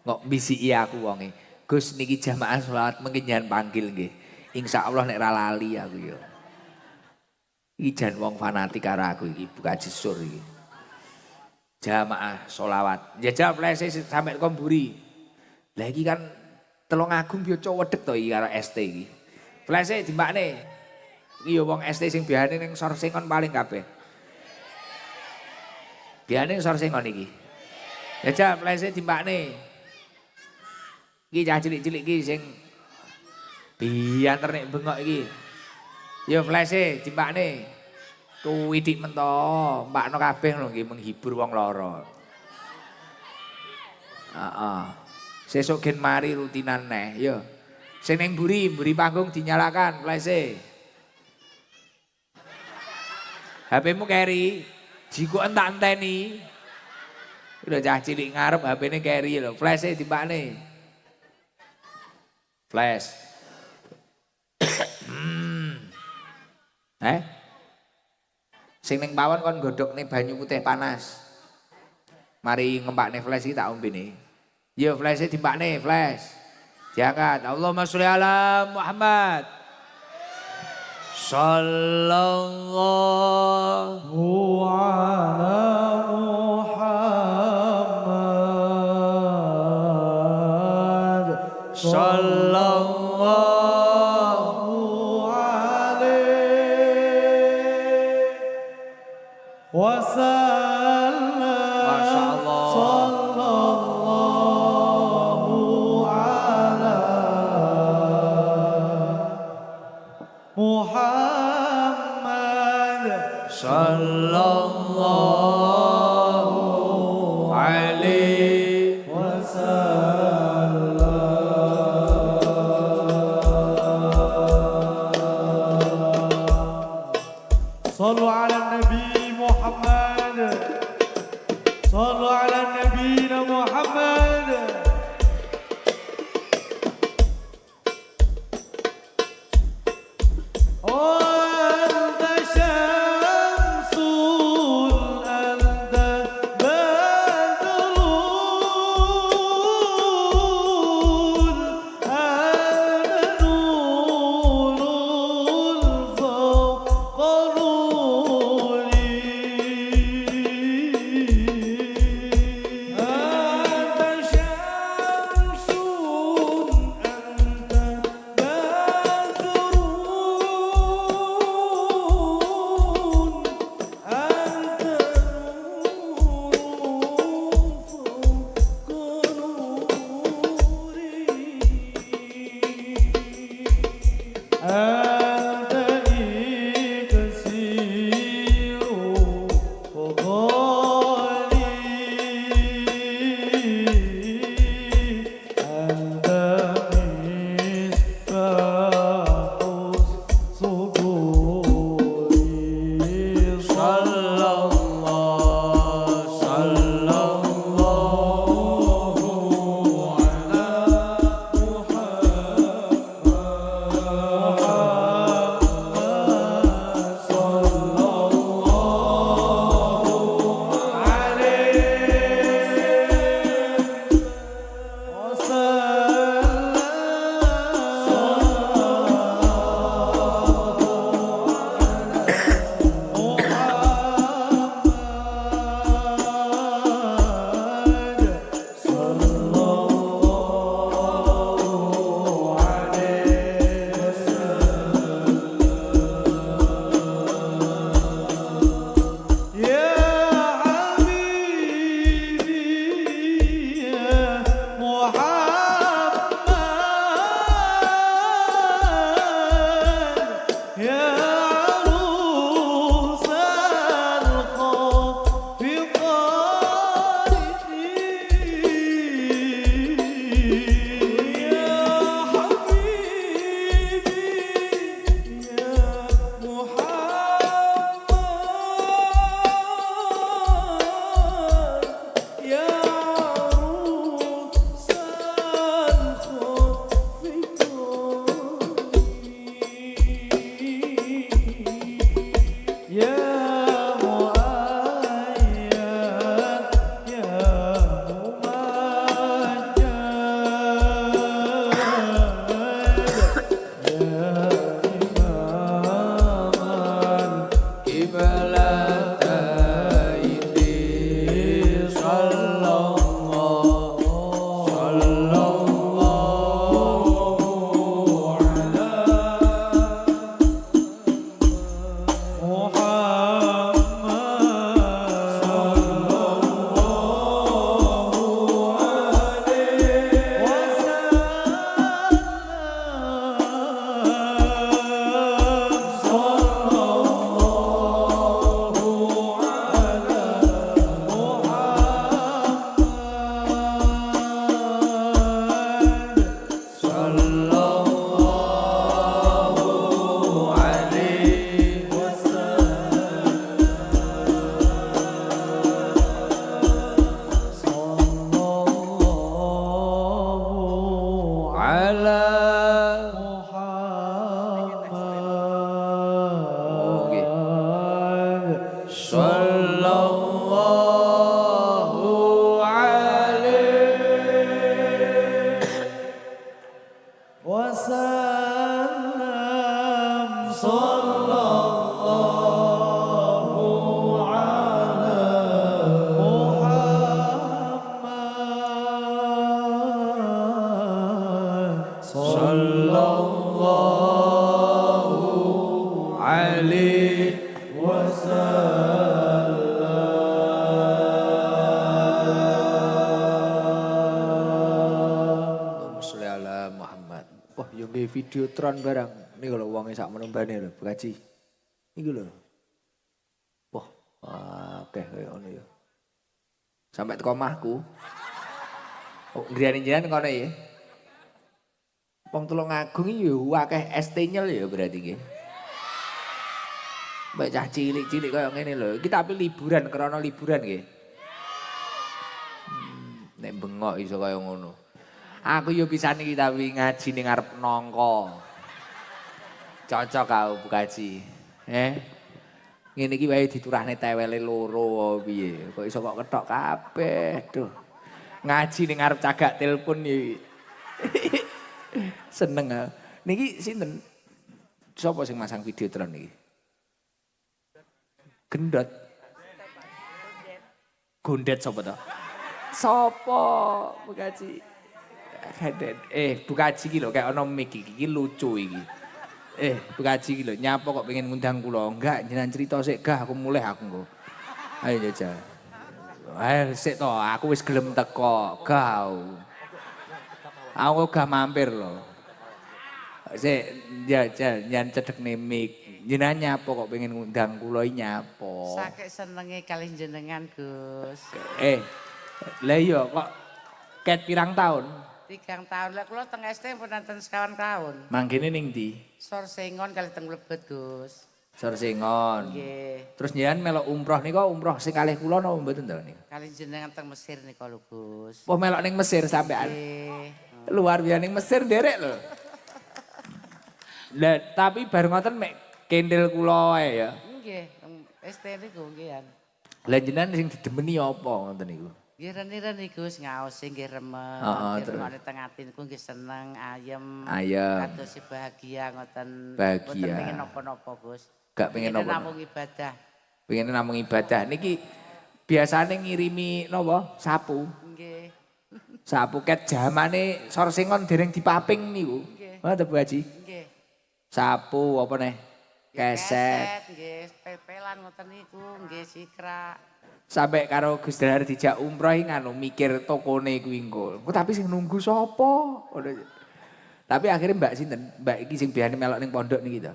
Kok bisiki aku wonge. Gus niki jamaah selawat mengki jangan panggil nggih. Insyaallah nek ra lali aku ya. Iki jan wong fanatik karo aku iki Bu Kaji Sur iki. Jamaah sholawat. Jajal flash sampe komburi. Lah iki kan Telung Agung yo cowedek to iki karo ST iki. Flash dimbakne. Iki yo wong ST sing biasane ning Sorsengon paling kabeh. Biasane Sorsengon iki. Jajal flash dimbakne. Iki cah cilik-cilik iki sing bianter nek bengok iki. Ya flash dimbakne. Kuwi dik mento, mbakno kabeh lho nggih menghibur wong lara. Heeh. Sesuk gen mari rutinan neh, ya. Sing ning mburi panggung dinyalakan flash. HP-mu keri, jiko entak enteni. Udah cah cilik ngarep HP-ne keri lho, flash dimbakne. Flash. Sing ning pawon kon godhokne banyu putih panas. Mari ngempakne flash iki tak ombene. Yo flash dimpakne flash. Diangkat. Allahumma sholli ala Muhammad. Sallallahu ala Muhammad. Sallallahu
wasallam.
Masya Allah.
Sallallahu ala Muhammad.
Sallallahu alaihi
wasallam. Sallu ala Nabi Muhammad. Sallu ala Nabiyina Muhammad. أنت شمس أنت بدر أنت نور فوق نوري أنت
baladaini sallallahu ala sallallahu alaihi
wasallam sallallahu ala Muhammad
sallallahu alaihi
Allahumma sholli ala Muhammad. Wah, yo nggih videotron barang. Niku lho wonge sak menembane lho, Bu Haji. Niku lho. Wah, akeh kaya ngono ya.
sampai teko omahku. Oh, griyane jenengan kono ya. Wong Tulungagung iki yo akeh ST-nyel ya berarti nggih. Mbak cah cilik-cilik kaya ngene lho. Iki tapi liburan, krana liburan nggih. Nek bengok iso kaya ngono. Aku yo pisan iki tapi ngaji ning ngarep nangka. Cocok kau Bu Kaji. Ngene iki wae diturahne tewele loro piye. Kok iso kok ketok kabeh. Duh. Ngaji ning ngarep cagak telepon iki. Seneng ah. Niki sinten? Sopo sing masang videotron niki? Gendot. Gondet sapa to? Sopo Bu Kaji? Bu Kaji iki lho kayak ana mic iki lucu iki. Bu Kaji iki lho nyapa kok pengen ngundang kula. Enggak, jenengan cerita sik gah aku mulih aku engko. Ayo jajal. Ayo sik to, aku wis gelem teko. Gah. Aku gak mampir lho. Sik jajal nyan cedekne mic. Jenengan nyapa kok pengen ngundang kula nyapa.
Saking senenge kali jenengan, Gus.
Lah iya kok ket pirang tahun?
3 tahun lah kula teng SD pun nonton sekawan tahun.
Manggene ning ndi?
Sor Sengon kali teng Mlebet, Gus.
Sorsengon.
Nggih.
Terus jenengan melok umroh nika umroh sing kalih kula napa mboten to niku?
Kali jenengan teng Mesir nika lho, Gus.
Oh melok ning Mesir sampean.
Nggih.
Luar biasa ning Mesir nderek lho. Lah tapi bar ngoten mek kendel kula wae ya.
Nggih, teng SD niku nggih.
Lah jenengan sing didemeni apa ngoten niku?
Nggih rene-rene Gus ngaosi nggih remen.
Terus.
Nggih teng ati niku nggih seneng, ayem.
Ayem.
Kados bahagia ngoten.
Bahagia.
Mboten pengen napa-napa, Gus.
Gak pengen
Pengen
napa?
namung ibadah.
Pengen namung ibadah. Niki biasane ngirimi napa? Sapu.
Nggih.
Sapu ket jamane Sorsengon dereng dipaping niku.
Nggih.
Ngoten Bu Haji.
Nggih.
Sapu apa neh? Keset.
Nggih, pepelan ngoten niku, nggih sikra.
Sampai karo Gus Dahar dijak umroh nganu mikir tokone kuwi engko. Engko tapi sing nunggu sapa? Tapi akhirnya Mbak sinten? Mbak iki sing biasane melok ning pondok niki to.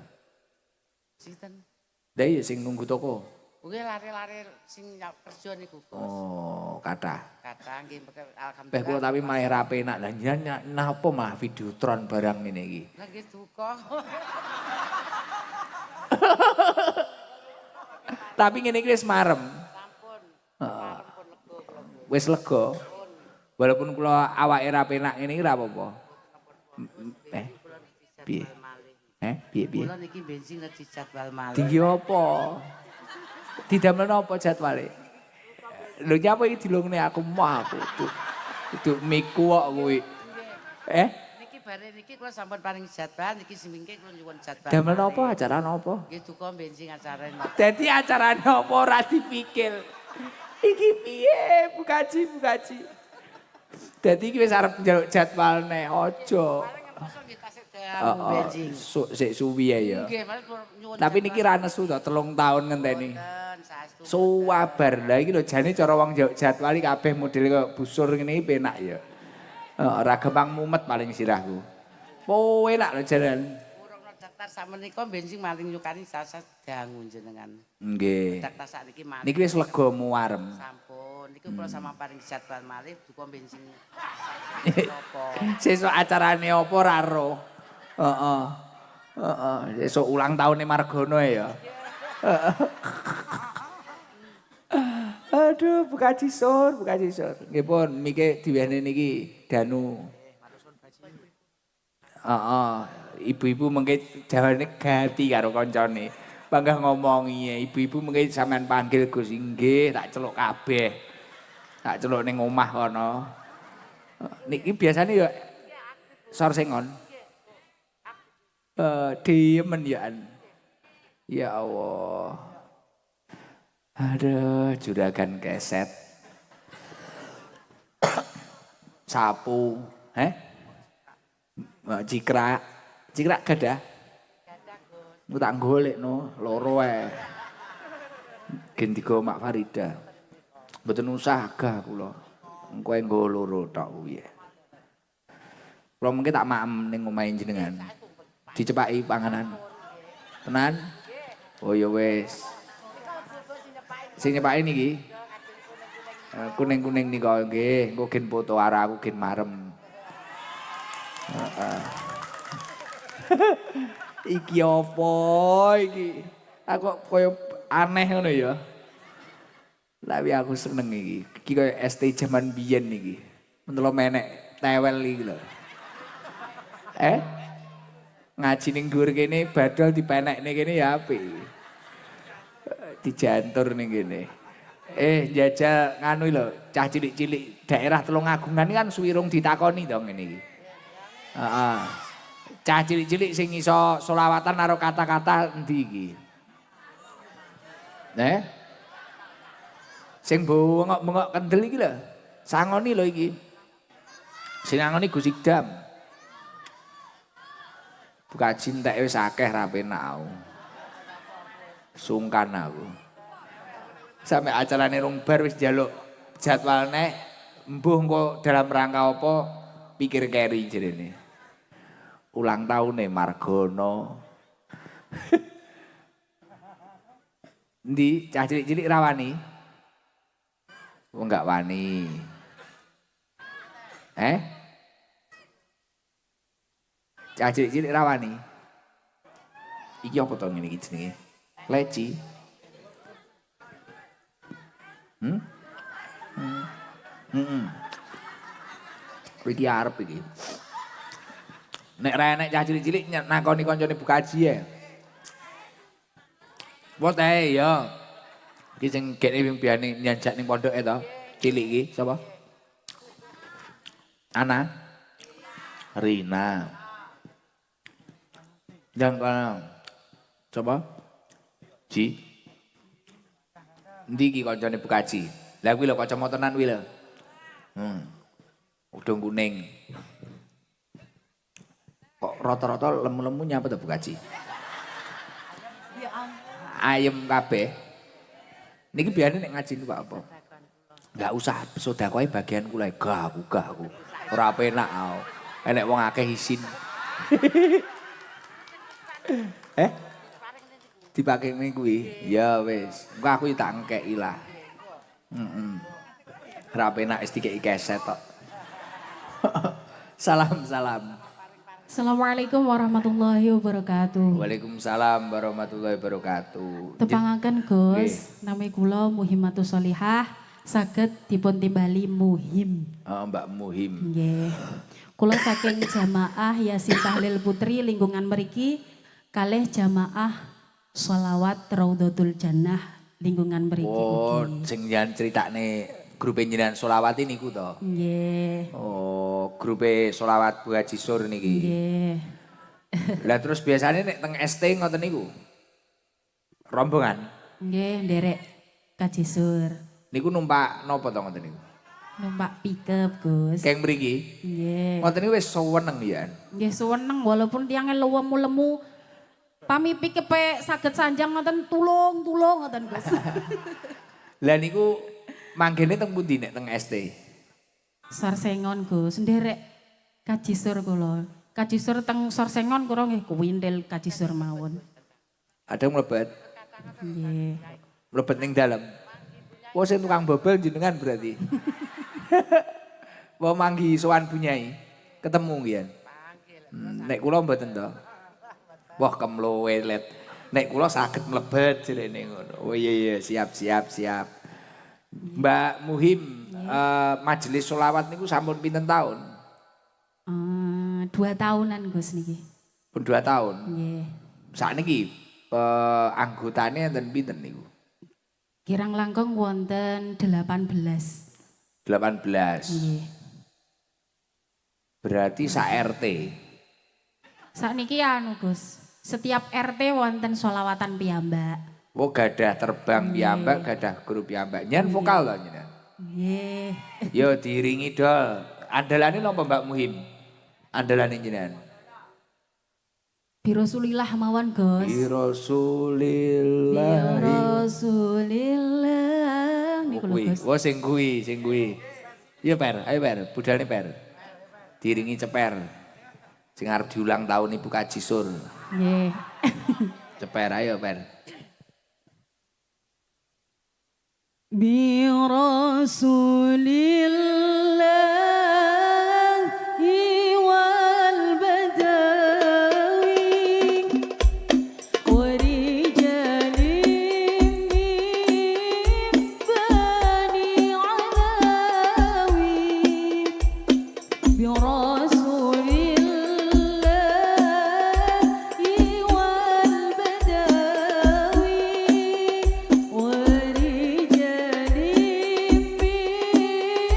Sinten?
Lah iya sing nunggu toko.
Nggih lari-lari sing kerja niku, Gus.
Oh, kathah.
Kata nggih alhamdulillah.
Beh kula tapi malah ra penak. Lah njenengan napa mah videotron barang ngene iki.
Lah nggih duka.
Tapi ngene iki wis marem.
Sampun.
Heeh.
Sampun lega kula.
Wis lega. Walaupun kula awake ra penak ngene iki ra apa-apa. Piye? Piye?
Kula niki bensin nang dijadwal malih.
Tinggi apa? Didamel napa jadwale? Lho nyapa iki dilungne aku mah aku. Itu miku kok kuwi.
Niki bare niki kula sampun paring jadwal niki semingke kula nyuwun jadwal.
Damel napa acara napa?
Nggih duka bensin acara niki.
Dadi acarane apa ora dipikir. Iki piye Bu Kaji. Dadi iki wis arep njaluk jadwalne aja.
Paling ngeposo nggih tasik dalu bensin.
Sik suwi ya.
Nggih, malah kula nyuwun.
Tapi niki ra nesu to 3 tahun ngenteni.
Mboten saestu.
Suwabar. Lah iki lho jane cara wong njaluk jadwal iki kabeh model kaya busur ngene iki penak ya. Ora gampang mumet paling sirahku. Oh enak lho jalan.
Urung daftar samenika bensin maling nyukani sasa dangu jenengan.
Nggih.
Daftar sakniki maling.
Niki wis lega muarem.
Sampun, niku kula sama paring jadwal malih duka bensin. Apa?
Sesuk acarane apa ora ero. Heeh. Sesuk ulang tahunnya Margono ya. Aduh, buka cisur. Nggih pun mike diwene niki Danu. Ibu-ibu mengke jawane ganti karo kancane. Panggah ngomongi ibu-ibu mengke sampean panggil Gus nggih tak celuk kabeh. Tak celuk ning omah kono. Niki biasanya ya sor sengon. Diemen ya. Ya Allah. Aduh, juragan keset. Sapu, Cikrak gadah. Ku tak golekno loro ae. Gen digo Mak Farida. Mboten usah gah kula. Engko nggo loro tok kuwi. Kula mengke tak maem ning omahe jenengan. Dicepaki panganan. Tenan? Oh ya wis. Sing nyepaki niki. Kuning-kuning nika nggih, engko gen foto arah aku gen marem. Iki apa iki? Aku koyo aneh ngono ya. Tapi aku seneng iki. Iki koyo ST jaman biyen iki. Mentelo menek tewel iki lho. Ngaji ning dhuwur kene badal dipenekne kene ya apik. Dijantur ning kene. Jajal nganu lho, cah cilik-cilik daerah Tulungagungan kan suwirung ditakoni to ngene iki. Heeh. Cah cilik-cilik sing iso selawatan karo kata-kata endi iki? Sing bengok-bengok kendel iki lho. Sangoni lho iki. Sing ngangoni Gus Idam. Buka cinta wis akeh ra penak aku. Sungkan aku. Sampai acarane rong bar wis njaluk jadwalne mbuh engko dalam rangka apa pikir keri jerene. Ulang tahune Margono. Ndi cah cilik-cilik rawani? Oh enggak wani. Cah cilik-cilik rawani. Iki apa to ngene iki jenenge? Leci. Iki arep iki. Nek ra enek cah cilik-cilik nakoni kancane bukaji ya. Wot ya. Iki sing kene biane nyanjak ning pondoke to. Cilik iki sapa? Ana. Rina. Jangan coba. Ji. Endi iki kancane bukaji? Lah kuwi lho kacamataan kuwi lho. Udung kuning. Kok rata-rata lemu-lemu nyapa to bukaji? Ayem kabeh. Niki biasane nek ngaji niku apa? Enggak usah sedekah bagian kula gak aku. Ora penak aku. Enek wong akeh isin. Dipake ning kuwi. Ya wis, engko aku tak engkeki lah. Ora penak wis dikeki keset tok. Salam.
Assalamualaikum warahmatullahi wabarakatuh.
Waalaikumsalam warahmatullahi wabarakatuh.
Tepangaken Gus, nami kula Muhimmatus Sholihah, saged dipun timbali Muhim.
Mbak Muhim.
Nggih. Kula saking jamaah Yasin Tahlil Putri lingkungan mriki kalih jamaah sholawat Raudhatul Jannah lingkungan mriki
Oh,
ugi.
sing jan critakne grup jenengan solawat niku to.
Nggih.
Oh, grupe solawat Bu Haji Sur niki.
Nggih.
Lah terus biasanya nek teng ST ngoten niku. Rombongan.
Nggih, nderek Kaji Sur.
Niku numpak napa to ngoten niku?
Numpak pickup, Gus.
Keng mriki.
Nggih.
Ngoten niku wis seneng ya.
Nggih suweneng walaupun tiange lemu-lemu. Pami pikepe saged sanjang ngoten tulung ngoten, Gus.
Lah niku manggene teng pundi nek teng ST?
Sorsengon, Gus. Nderek Kaji Sur kula. Kaji Sur teng Sorsengon kula nggih kuwindel Kaji Sur mawon.
Ada mlebet.
Nggih.
Mlebet ning dalem. Wah sing tukang bobel jenengan berarti. Wah manggi sowan bunyai. Ketemu nggih. Nek kula mboten to. Wah kemlowe let. Nek kula saged mlebet jerene ngono. Oh iya siap. Mbak Muhim majelis sholawat niku sampun pinten tahun?
2 tahunan Gus niki.
Pun 2 tahun.
Nggih.
Sakniki anggotane enten pinten niku?
Kirang langkung wonten 18.
18.
Nggih.
Berarti sak RT.
Sakniki anu Gus, setiap RT wonten sholawatan piyambak.
Oh gadah terbang piyambak, gadah guru piyambak. Nyen vokal to nyen.
Nggih.
Yo diiringi dol. Andalane napa Mbak Muhim? Andalane jenengan.
Bi Rasulillah mawon Gus.
Bi
Bi
Rasulillah.
Rasulillah niku lho Gus.
Oh sing kuwi. Iya Per, ayo Per, budalne Per. Diiringi ceper. Sing arep diulang tahun Ibu Kaji Sur.
Nggih.
Ceper ayo Per.
Bi Rasulillah wal badawi wa rijalin min bani alawi bi Rasulillah wal badawi wa rijalin min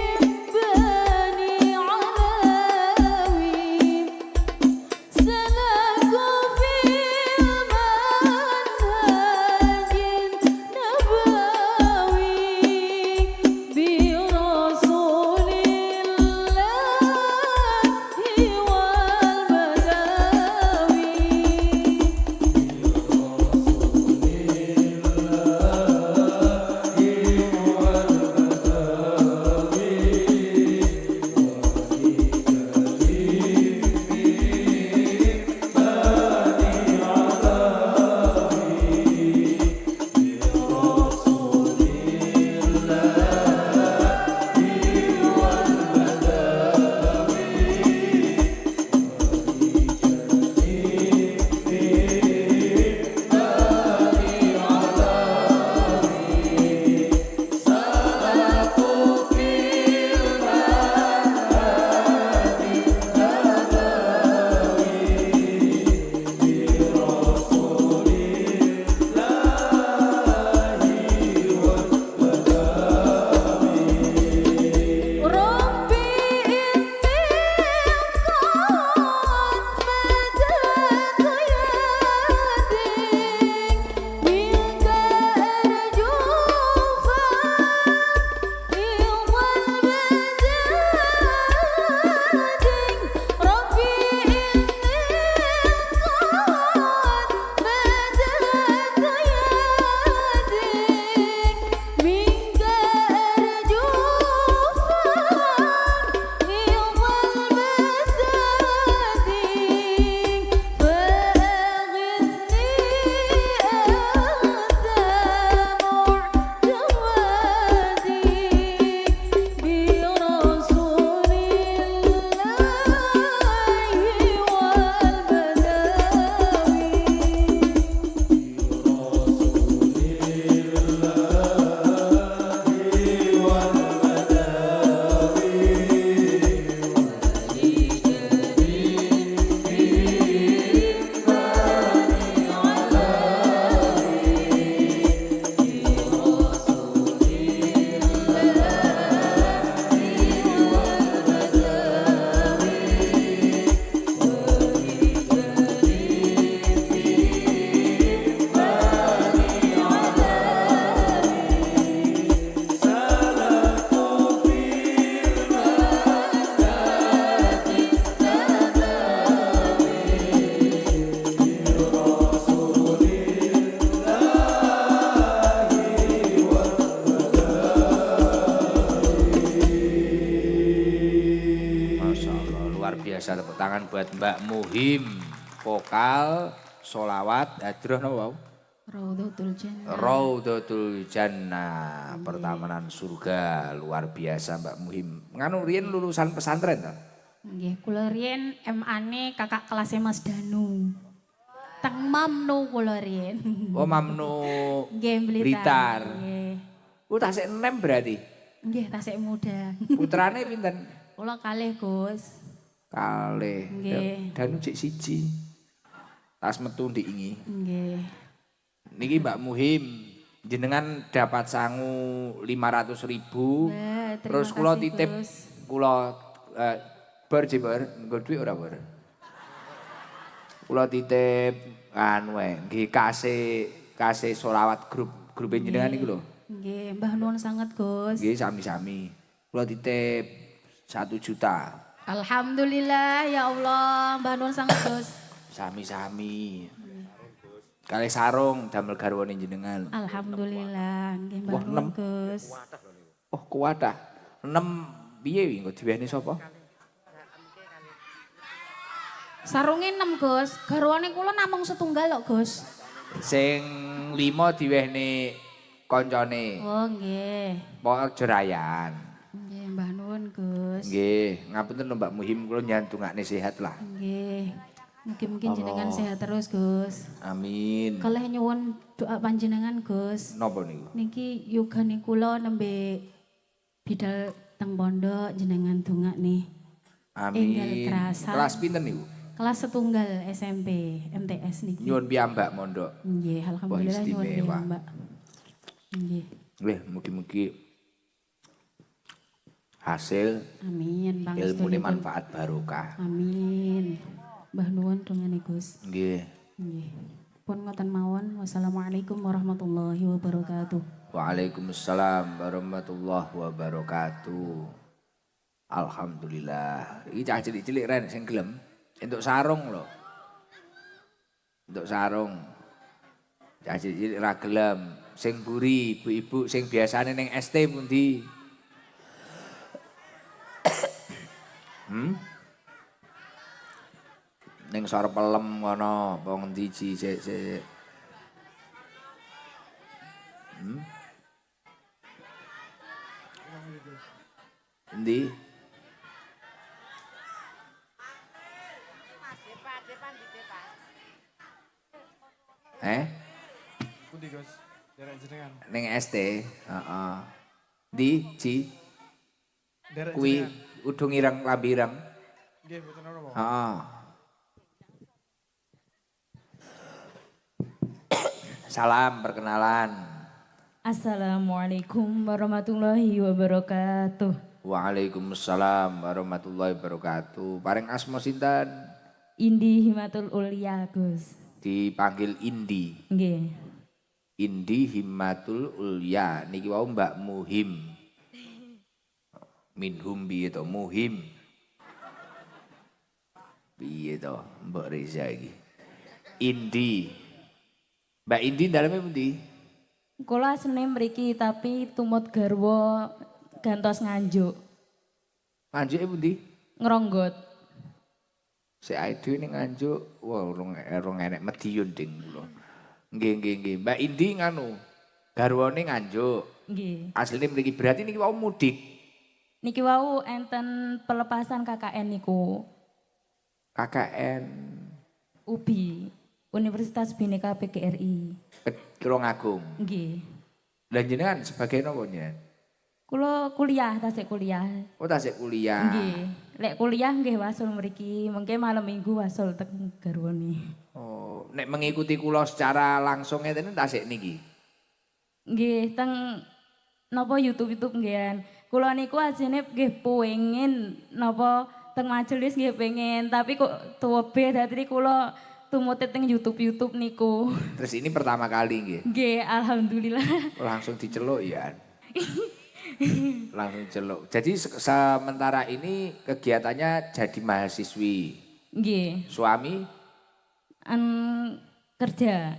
biasa tepuk tangan buat Mbak Muhim. Vokal, solawat, hadroh no wow.
Raudhatul Jannah.
Raudhatul Jannah, pertamanan surga, luar biasa Mbak Muhim. Nganu riyen lulusan pesantren ta?
Nggih, kula riyen MA-ne kakak kelasnya Mas Danu. Teng Mamnu kula riyen.
Oh Mamnu
Nggih,
Blitar.
Nggih.
Tasik 6 berarti.
Nggih, tasik muda.
Putrane pinten?
Kula kalih, Gus.
Kalih.
Nggih.
Danu cek siji. Tas metu diingi.
Nggih.
Niki Mbak Muhim, jenengan dapat sangu 500.000.
Wah, terima
Terus kula
kasih,
titip
Gus.
kula bar jibar, nggo dhuwit ora bar. Kula titip anu wae, nggih kasih solawat grup jenengan niku lho.
Nggih, Mbah nuwun sanget, Gus.
Nggih sami-sami. Kula titip 1 juta.
Alhamdulillah ya Allah, Mbah nuwun sanget, Gus.
Sami-sami. Kalih sarung damel garwane jenengan.
Alhamdulillah, nggih Mbah
Wah,
nuwun,
6.
Gus.
Oh kuat ah. 6 piye wi engko diwehni sapa?
Sarunge 6, Gus. Garwane kula namung setunggal kok, Gus.
Sing 5 diwehni koncone.
Oh, nggih.
Pokok jerayan.
Nggih, Mbah nuwun, Gus.
Nggih, ngapunten lho Mbak Muhim kula nyantungake sehat lah.
Nggih. Mungkin jenengan sehat terus, Gus.
Amin.
Kalih nyuwun doa panjenengan, Gus.
Napa niku?
Niki yogane kula nembe bidal teng pondok jenengan dongakne. Enggal
Amin.
kerasan.
Kelas pinten niku?
Kelas setunggal SMP MTS niki.
Nyuwun piyambak mondok.
Nggih, alhamdulillah nyuwun
istimewa.
Mbak. Nggih.
Nggih, mugi-mugi hasil
Amin, Bang.
ilmune manfaat barokah.
Amin. Mbah nuwun dongane, Gus.
Nggih.
Nggih. Pun ngoten mawon. Wassalamualaikum warahmatullahi wabarakatuh.
Waalaikumsalam warahmatullahi wabarakatuh. Alhamdulillah. Iki cah cilik-cilik ren sing gelem entuk sarung lho. Entuk sarung. Cah cilik-cilik ra gelem. Sing buri, ibu-ibu sing biasane ning ST pundi? Ning sor pelem kono, apa ngendi sik. Endi?
Pundi Gus? Derek jenengan.
Ning ST, heeh. Di Ci
Derek
kuwi
jenengan.
udung ireng lambi ireng.
Nggih, mboten napa.
Heeh. Salam perkenalan.
Assalamualaikum warahmatullahi wabarakatuh.
Waalaikumsalam warahmatullahi wabarakatuh. Paring asma sinten?
Indi Himatul Ulia, Gus.
Dipanggil Indi.
Nggih.
Indi Himmatul Ulya. Niki wau Mbak Muhim. Minhum piye to? Muhim. Piye to Mbak Reza iki? Indi. Mbak Indi daleme pundi?
Kula asline mriki tapi tumut garwa gantos nganjuk.
Nganjuke pundi?
Ngronggot.
Sik ae dhewe ning Nganjuk, wah urung enek Madiun ding kula. Nggih. Mbak Indi nganu, garwane Nganjuk.
Nggih.
Asline mriki berarti niki wau mudik.
Niki wau enten pelepasan KKN niku.
KKN
UBI, Universitas Bhinneka PGRI.
Tulungagung.
Nggih.
Lah jenengan sebagai napa nyen?
Kula kuliah, tasik kuliah.
Oh tasik kuliah.
Nggih. Lek kuliah nggih wasul mriki, mengke malam Minggu wasul teng garwane.
Oh, nek mengikuti kula secara langsung ngeten tasik niki.
Nggih, teng napa YouTube nggih. Kula niku asline nggih pengin napa teng majelis nggih pengen, tapi kok tuwebe dadi kula tumute teng YouTube niku.
Terus ini pertama kali nggih.
Nggih, alhamdulillah.
Langsung diceluk ya. Langsung celuk. Jadi sementara ini kegiatannya jadi mahasiswi.
Nggih,
Suami
kerja.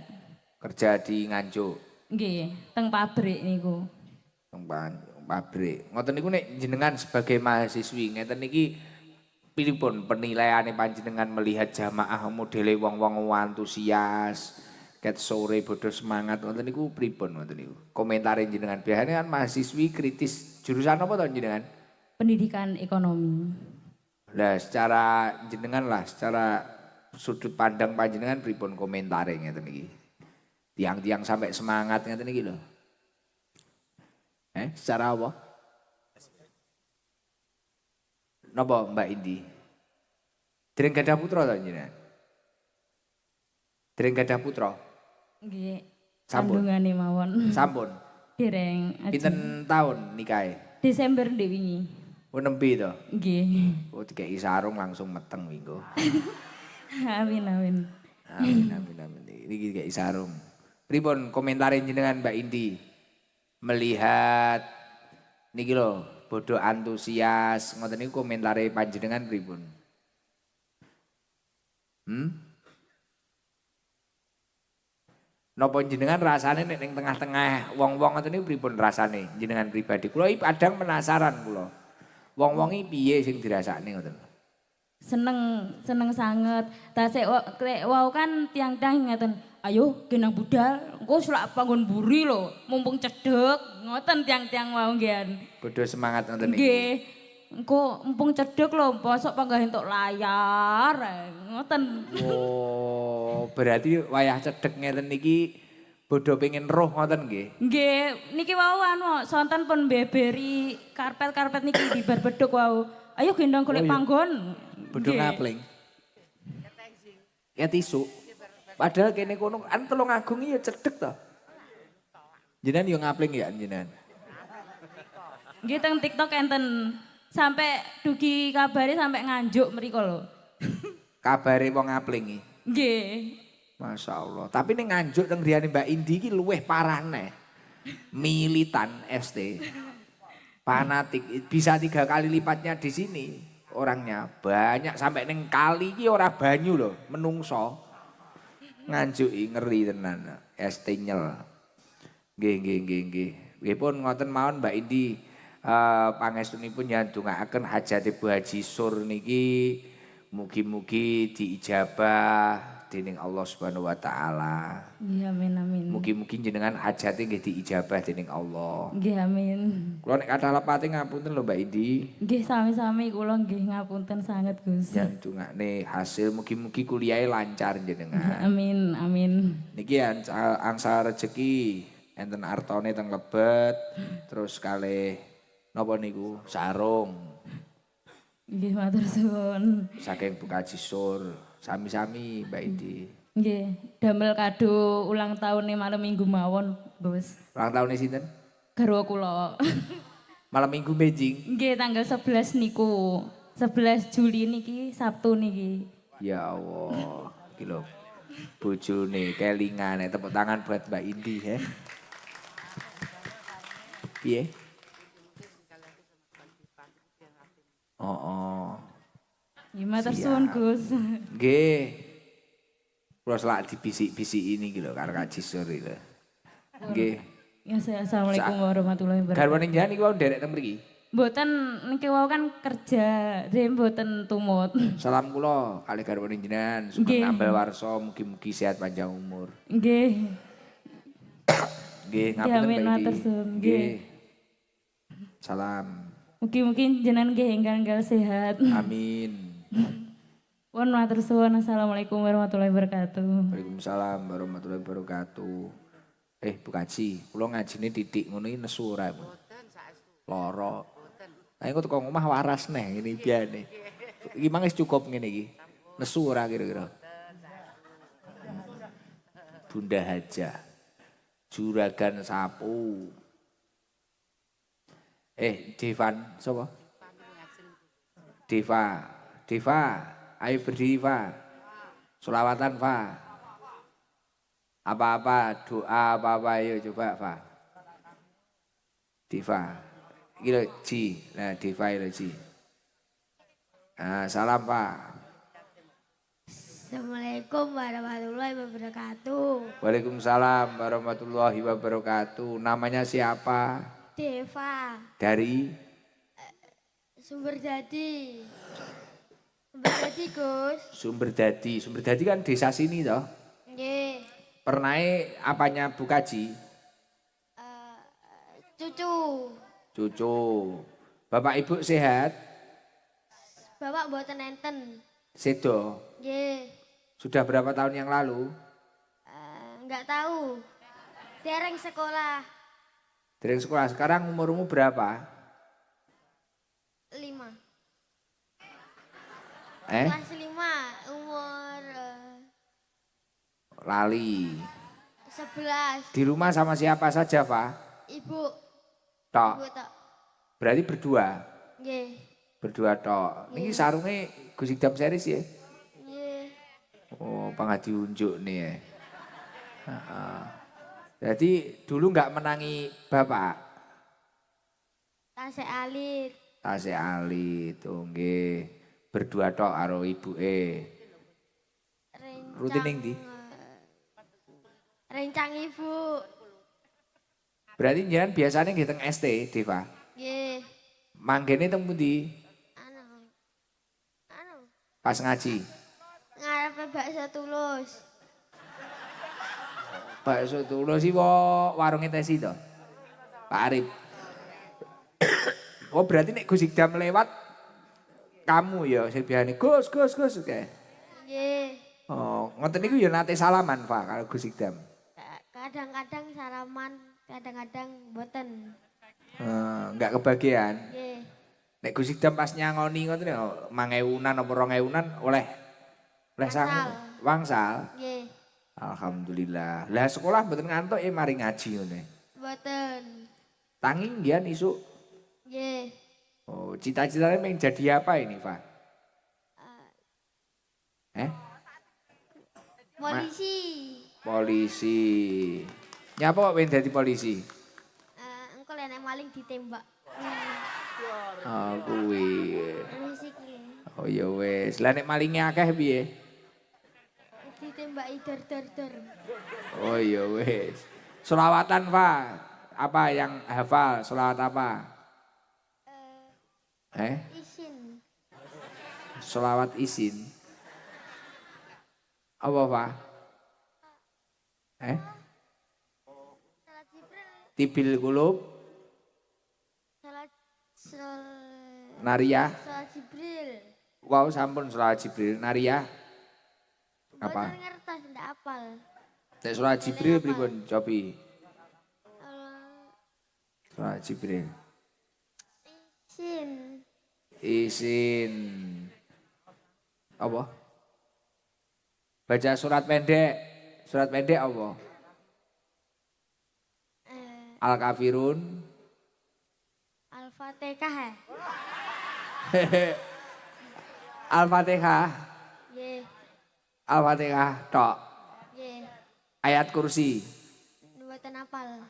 kerja di Nganjuk,
Nggih, teng pabrik niku.
pabrik. Ngoten niku nek jenengan sebagai mahasiswi ngeten niki Pripun penilaiane panjenengan melihat jamaah modele wong-wong antusias, ket sore bodo semangat ngoten niku pripun ngoten niku. Komentare jenengan biasane kan mahasiswi kritis jurusan apa to jenengan?
Pendidikan ekonomi.
Lah secara jenengan lah secara sudut pandang panjenengan pripun komentare ngeten iki. Tiang-tiang sampai semangat ngeten iki lho. Secara apa? Napa Mbak Indi? Dereng gadah putra ta jenengan? Dereng gadah putra?
Nggih.
Sampun.
Kandungane mawon.
Sampun.
Dereng aja.
Pinten tahun nikahe?
Desember ndek wingi.
Oh nembe to.
Nggih.
Oh dikeki sarung langsung meteng minggu.
Amin amin.
Amin. Iki dikeki sarung. Pripun komentare jenengan Mbak Indi? Melihat niki lho bodo antusias ngoten niku komentare panjenengan pripun? Napa jenengan rasane nek ning tengah-tengah wong-wong ngoten niku pripun rasane jenengan pribadi? Kula iki kadang penasaran kula. Wong-wong iki piye sing dirasakne ngoten?
Seneng sanget. Ta sik wau kan tiang-tiang ngeten. Ayo genang budal, engko selak panggon buri lho, mumpung cedhek. Ngoten tiang-tiang wau nggih.
Bodo semangat ngoten niku.
Nggih. Engko mumpung cedhek lho, posok panggah entuk layar. Ngoten.
Oh, berarti wayah cedhek ngeten niki bodo pengen roh ngoten nggih.
Nggih, niki wau anu sonten pun beberi karpet-karpet niki dibar beduk wau. Ayo gendong golek panggon.
Bodo ngapling. Ya tisu. Padahal kene kono kan Telung Agung ya cedhek to. Jenengan yo ngapling ya jenengan.
Nggih teng TikTok enten sampai dugi kabare sampai nganjuk mriko lho.
Kabare wong ngapling iki.
Nggih.
Masya Allah. Tapi ning nganjuk teng griyane Mbak Indi iki luweh parah neh. Militan ST. Fanatik bisa 3 kali lipatnya di sini orangnya. Banyak sampai ning kali iki ora banyu loh, menungso. Nganjuki ngeri tenan. ST nyel. Nggih. Nggih pun ngoten mawon Mbak Indi. Pangestunipun nyandungaken hajat Bu Haji Sur niki mugi-mugi diijabah dening Allah Subhanahu wa taala.
Nggih amin.
Mugi-mugi jenengan hajate nggih diijabah dening Allah.
Nggih amin.
Kula nek kathah lepate ngapunten lho Mbak Indi.
Nggih sami-sami kula nggih ngapunten sanget Gus.
Nyandungane hasil mugi-mugi kuliahe lancar jenengan.
Amin.
Niki angsa rezeki enten artone teng lebet terus kalih napa niku sarung
Nggih matur suwun.
saking Bu Haji Sur. Sami-sami Mbak Indi.
Nggih, damel kado ulang tahun malam minggu mawon, Bos.
Ulang tahun sinten?
Garwa kula.
Malam minggu Beijing.
Nggih tanggal 11 niku. 11 Juli niki Sabtu niki.
Ya Allah, iki lho. Bojone kelingane tepuk tangan buat Mbak Indi ya. Piye? Oh.
Nggih matur suwun, Gus.
Nggih. Kula selak dibisik-bisiki ini lho karo Kak Jisur iki lho. Nggih.
Ya assalamualaikum warahmatullahi wabarakatuh.
Garwane njenengan iki wau nderek teng mriki.
Mboten niki wau kan kerja, dhewe mboten tumut.
Salam kula kali garwane njenengan,
Nggih.
sugeng ambal warsa, mugi-mugi sehat panjang umur.
Nggih.
Nggih,
Ya,
ngapunten
amin,
Mbak
matur
Indi.
suwun.
Nggih. Salam.
Mugi-mugi jenengan nggih enggal sehat.
Amin.
Pun matur suwun. Assalamualaikum warahmatullahi wabarakatuh.
Waalaikumsalam warahmatullahi wabarakatuh. Bu Kaji, kula ngajine titik ngono iki nesu ora, Bu? Loro. Ayo teko omah waras neh ngene biane. Iki mang wis cukup ngene iki. Nesu ora kira-kira? Bunda Hajah. Juragan Sapu. Devan, sapa? Deva, ayo berdiri, Fa. Selawatan, Fa. Apa-apa, doa apa-apa, ayo coba, Fa. Deva. Iki lho, Ji. Nah, Deva lho, Ji. Nah, salam, Pak.
Assalamualaikum warahmatullahi wabarakatuh.
Waalaikumsalam warahmatullahi wabarakatuh. Namanya siapa?
Deva,
Dari
Sumber Jadi. Berarti Gus.
Sumber Dadi kan desa sini toh.
Nggih.
Pernah apanya Bu Kaji?
Cucu.
Cucu. Bapak Ibu sehat?
Bapak mboten enten.
Sedo.
Nggih.
Sudah berapa tahun yang lalu?
Enggak tahu. Dereng sekolah.
Dari sekolah. Sekarang umurmu berapa?
5.
Eh?
Kelas 5 umur
Lali.
11.
Di rumah sama siapa saja, Pak?
Ibu.
Tok.
Ibu tok.
Berarti berdua.
Nggih.
Berdua tok. Niki sarunge Gus Idam series ya?
Nggih.
Oh, pangkat diunjuk nih ya. Heeh. Jadi dulu nggak menangi bapak.
Tasik alit.
Tasik alit, nggih. Berdua tok karo ibuke. Rutin ning ndi?
Rencang ibu.
Berarti jenengan biasanya nggih teng ST, Deva.
Nggih.
Manggene teng pundi?
Anu.
Pas ngaji.
Ngarepe bakso tulus.
Bakso tulus iki warunge Tesi to. Pak Arif. Oh berarti nek Gus Idam lewat kamu ya sing biasane Gus kayak.
Nggih.
Oh, ngoten niku ya nate salaman Pak kalau Gus Idam.
Kadang-kadang salaman, kadang-kadang boten.
Enggak kebagian.
Nggih.
Nek Gus Idam pas nyangoni ngoten ya 5.000-an apa 2.000-an oleh sang wangsal.
Nggih.
Alhamdulillah. Lah sekolah mboten ngantuk mari ngaji ngene.
Boten.
Tangi ngian isuk.
Nggih.
Oh, cita-citanya pengen jadi apa ini, Pak?
Polisi.
Polisi. Nyapa kok pengen jadi polisi?
Engko lek maling ditembak.
Oh, kuwi.
Polisi ki.
Oh ya wis. Lah nek malinge akeh piye?
Ditembaki der.
Oh ya wis. Selawatan, Pak. Apa yang hafal? Selawat apa?
Isin.
Selawat isin. Apa, Pak?
Salat Jibril.
Tibil kulub
Salat
nariyah.
Salat Jibril.
Wow, sampun selawat Jibril nariyah. Apa?
Boten ngertos ndak apal.
Nek selawat Jibril pripun cobi?
Allah.
Selawat Jibril.
Isin.
Isin. Apa? Baca surat pendek. Surat pendek apa? Al-Kafirun.
Al-Fatihah.
Al-Fatihah.
Nggih.
Al-Fatihah tok.
Nggih.
Ayat kursi.
Mboten apal.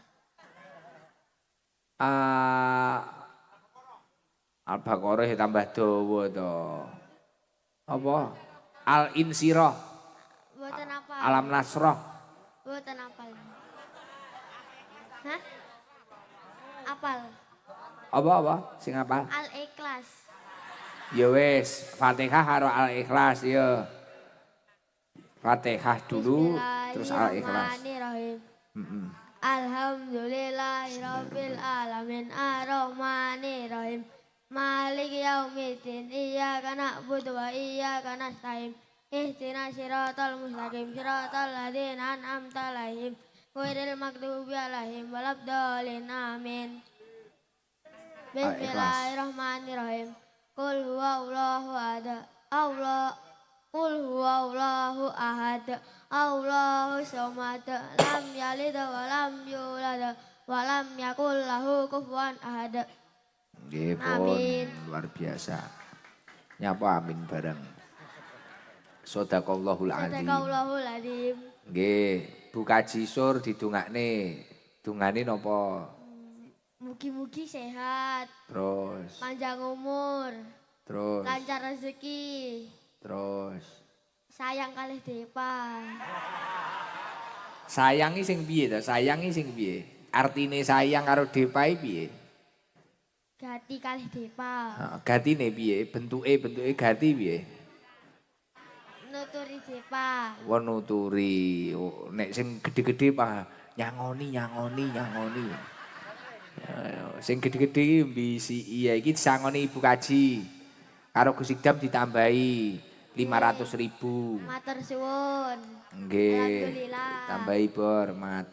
Al-Baqarah tambah dawa to. Apa? Al-Insirah.
Mboten apal.
Alam Nasrah.
Mboten apal. Hah? Apal.
Apa? Sing apal?
Al-Ikhlas.
Ya wis, Fatihah karo Al-Ikhlas ya. Fatihah dulu terus Al-Ikhlas.
Bismillahirrahmanirrahim.
Heeh.
Alhamdulillahirabbil alamin arrahmanirrahim. Maliki yaumiddin. Iyyaka na'budu wa iyyaka nasta'in. Ihdinas siratal mustaqim. Siratal ladzina an'amta 'alaihim ghairil maghdubi 'alaihim waladdallin. Amin. Bismillahirrahmanirrahim. Qul huwallahu ahad. Qul huwallahu ahad. Allahu samad. Lam yalid wa lam yulad wa lam yakul lahu kufuwan ahad.
Nggih,
Amin.
luar biasa. Nyapa amin bareng. Shadaqallahul adzim.
Sadaqallahul adzim.
Nggih, Bu Kaji Sur didongakne. Dungane napa?
Mugi-mugi sehat,
Terus,
panjang umur,
terus,
lancar rezeki,
terus.
sayang kalih Depa.
Sayangi sing piye to? Sayangi sing piye? Artine sayang karo Depa piye?
Gati kalih Depa.
Heeh, gatine piye? Bentuke gati piye?
nuturi Depa.
Nuturi. Oh, nek sing gede-gede Pak nyangoni. Sing gede-gede iki mbisi iya iki disangoni Ibu Kaji. Karo Gus Ikdam ditambahi 500.000.
Matur suwun.
Nggih.
Alhamdulillah.
Tambahi bor 100.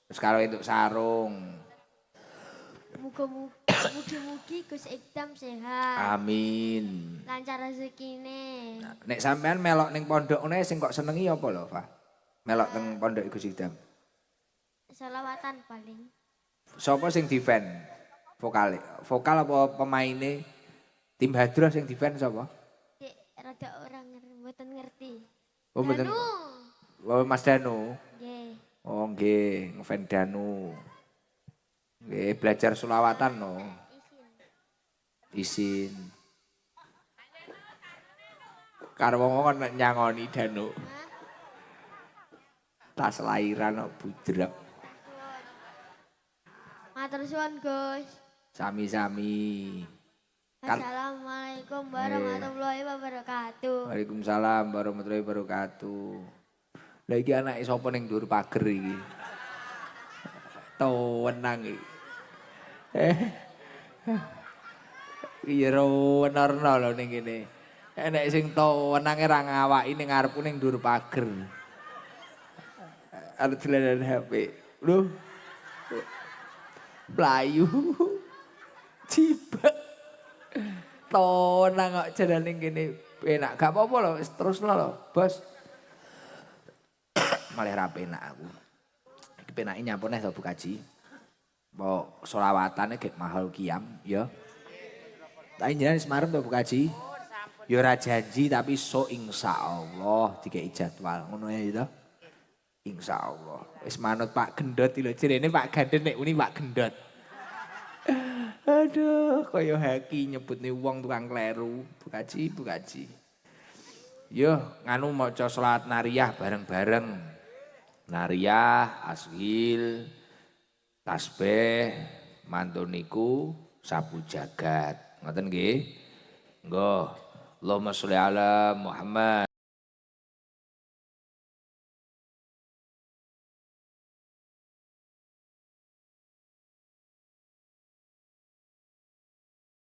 Terus kalau untuk sarung.
Mugi-mugi Gus Ikdam sehat.
Amin.
Lancar rezekine.
Nek sampean melok ning pondok ngene sing kok senengi apa lho, Pak? Melok teng pondok Gus Ikdam.
Selawatan paling.
Sopo sing defend? Vokal apa pemaine? Tim Hadroh sing defend sapa?
Cek rada orang mboten ngerti.
Oh mboten.
Danu.
Oh Mas Danu.
Nggih.
Oh nggih, ngefan Danu. Nggih, belajar selawatan no. Isin. Karo wong kon nyangoni Danu. Tas lairan kok budrek.
Matur suwun Gus.
Sami-sami.
Assalamualaikum warahmatullahi wabarakatuh.
Waalaikumsalam warahmatullahi wabarakatuh. Lah iki anake sapa ning dhuwur pager iki? Wenang iki. Iya wenarno lho ning kene. Enek sing wenange ra ngawaki ning ngarepku ning dhuwur pager. Arep dolanan HP. Lho. Playu. Cibak. Tonang kok jalan ning kene enak gak apa-apa lho terusno lho bos. Malah ra penak aku. Iki penake nyampune to Bu Kaji. Mbok selawatane gek mahal kiam ya. Tak jenengan semarem to Bu Kaji. Ya ora janji tapi so insyaallah dikei jadwal ngono ya to. Insyaallah. Wis manut Pak Gendot lho jerene Pak Ganden nek uni Pak Gendot. Aduh, kaya haki nyebut nih wong tukang kleru. Bu Kaji. Yo, nganu maca salat nariyah bareng-bareng. Nariyah, asgil, tasbih, mantuniku, sabu jagat. Ngoten nggih? Nggih. Allahumma sholli ala Muhammad.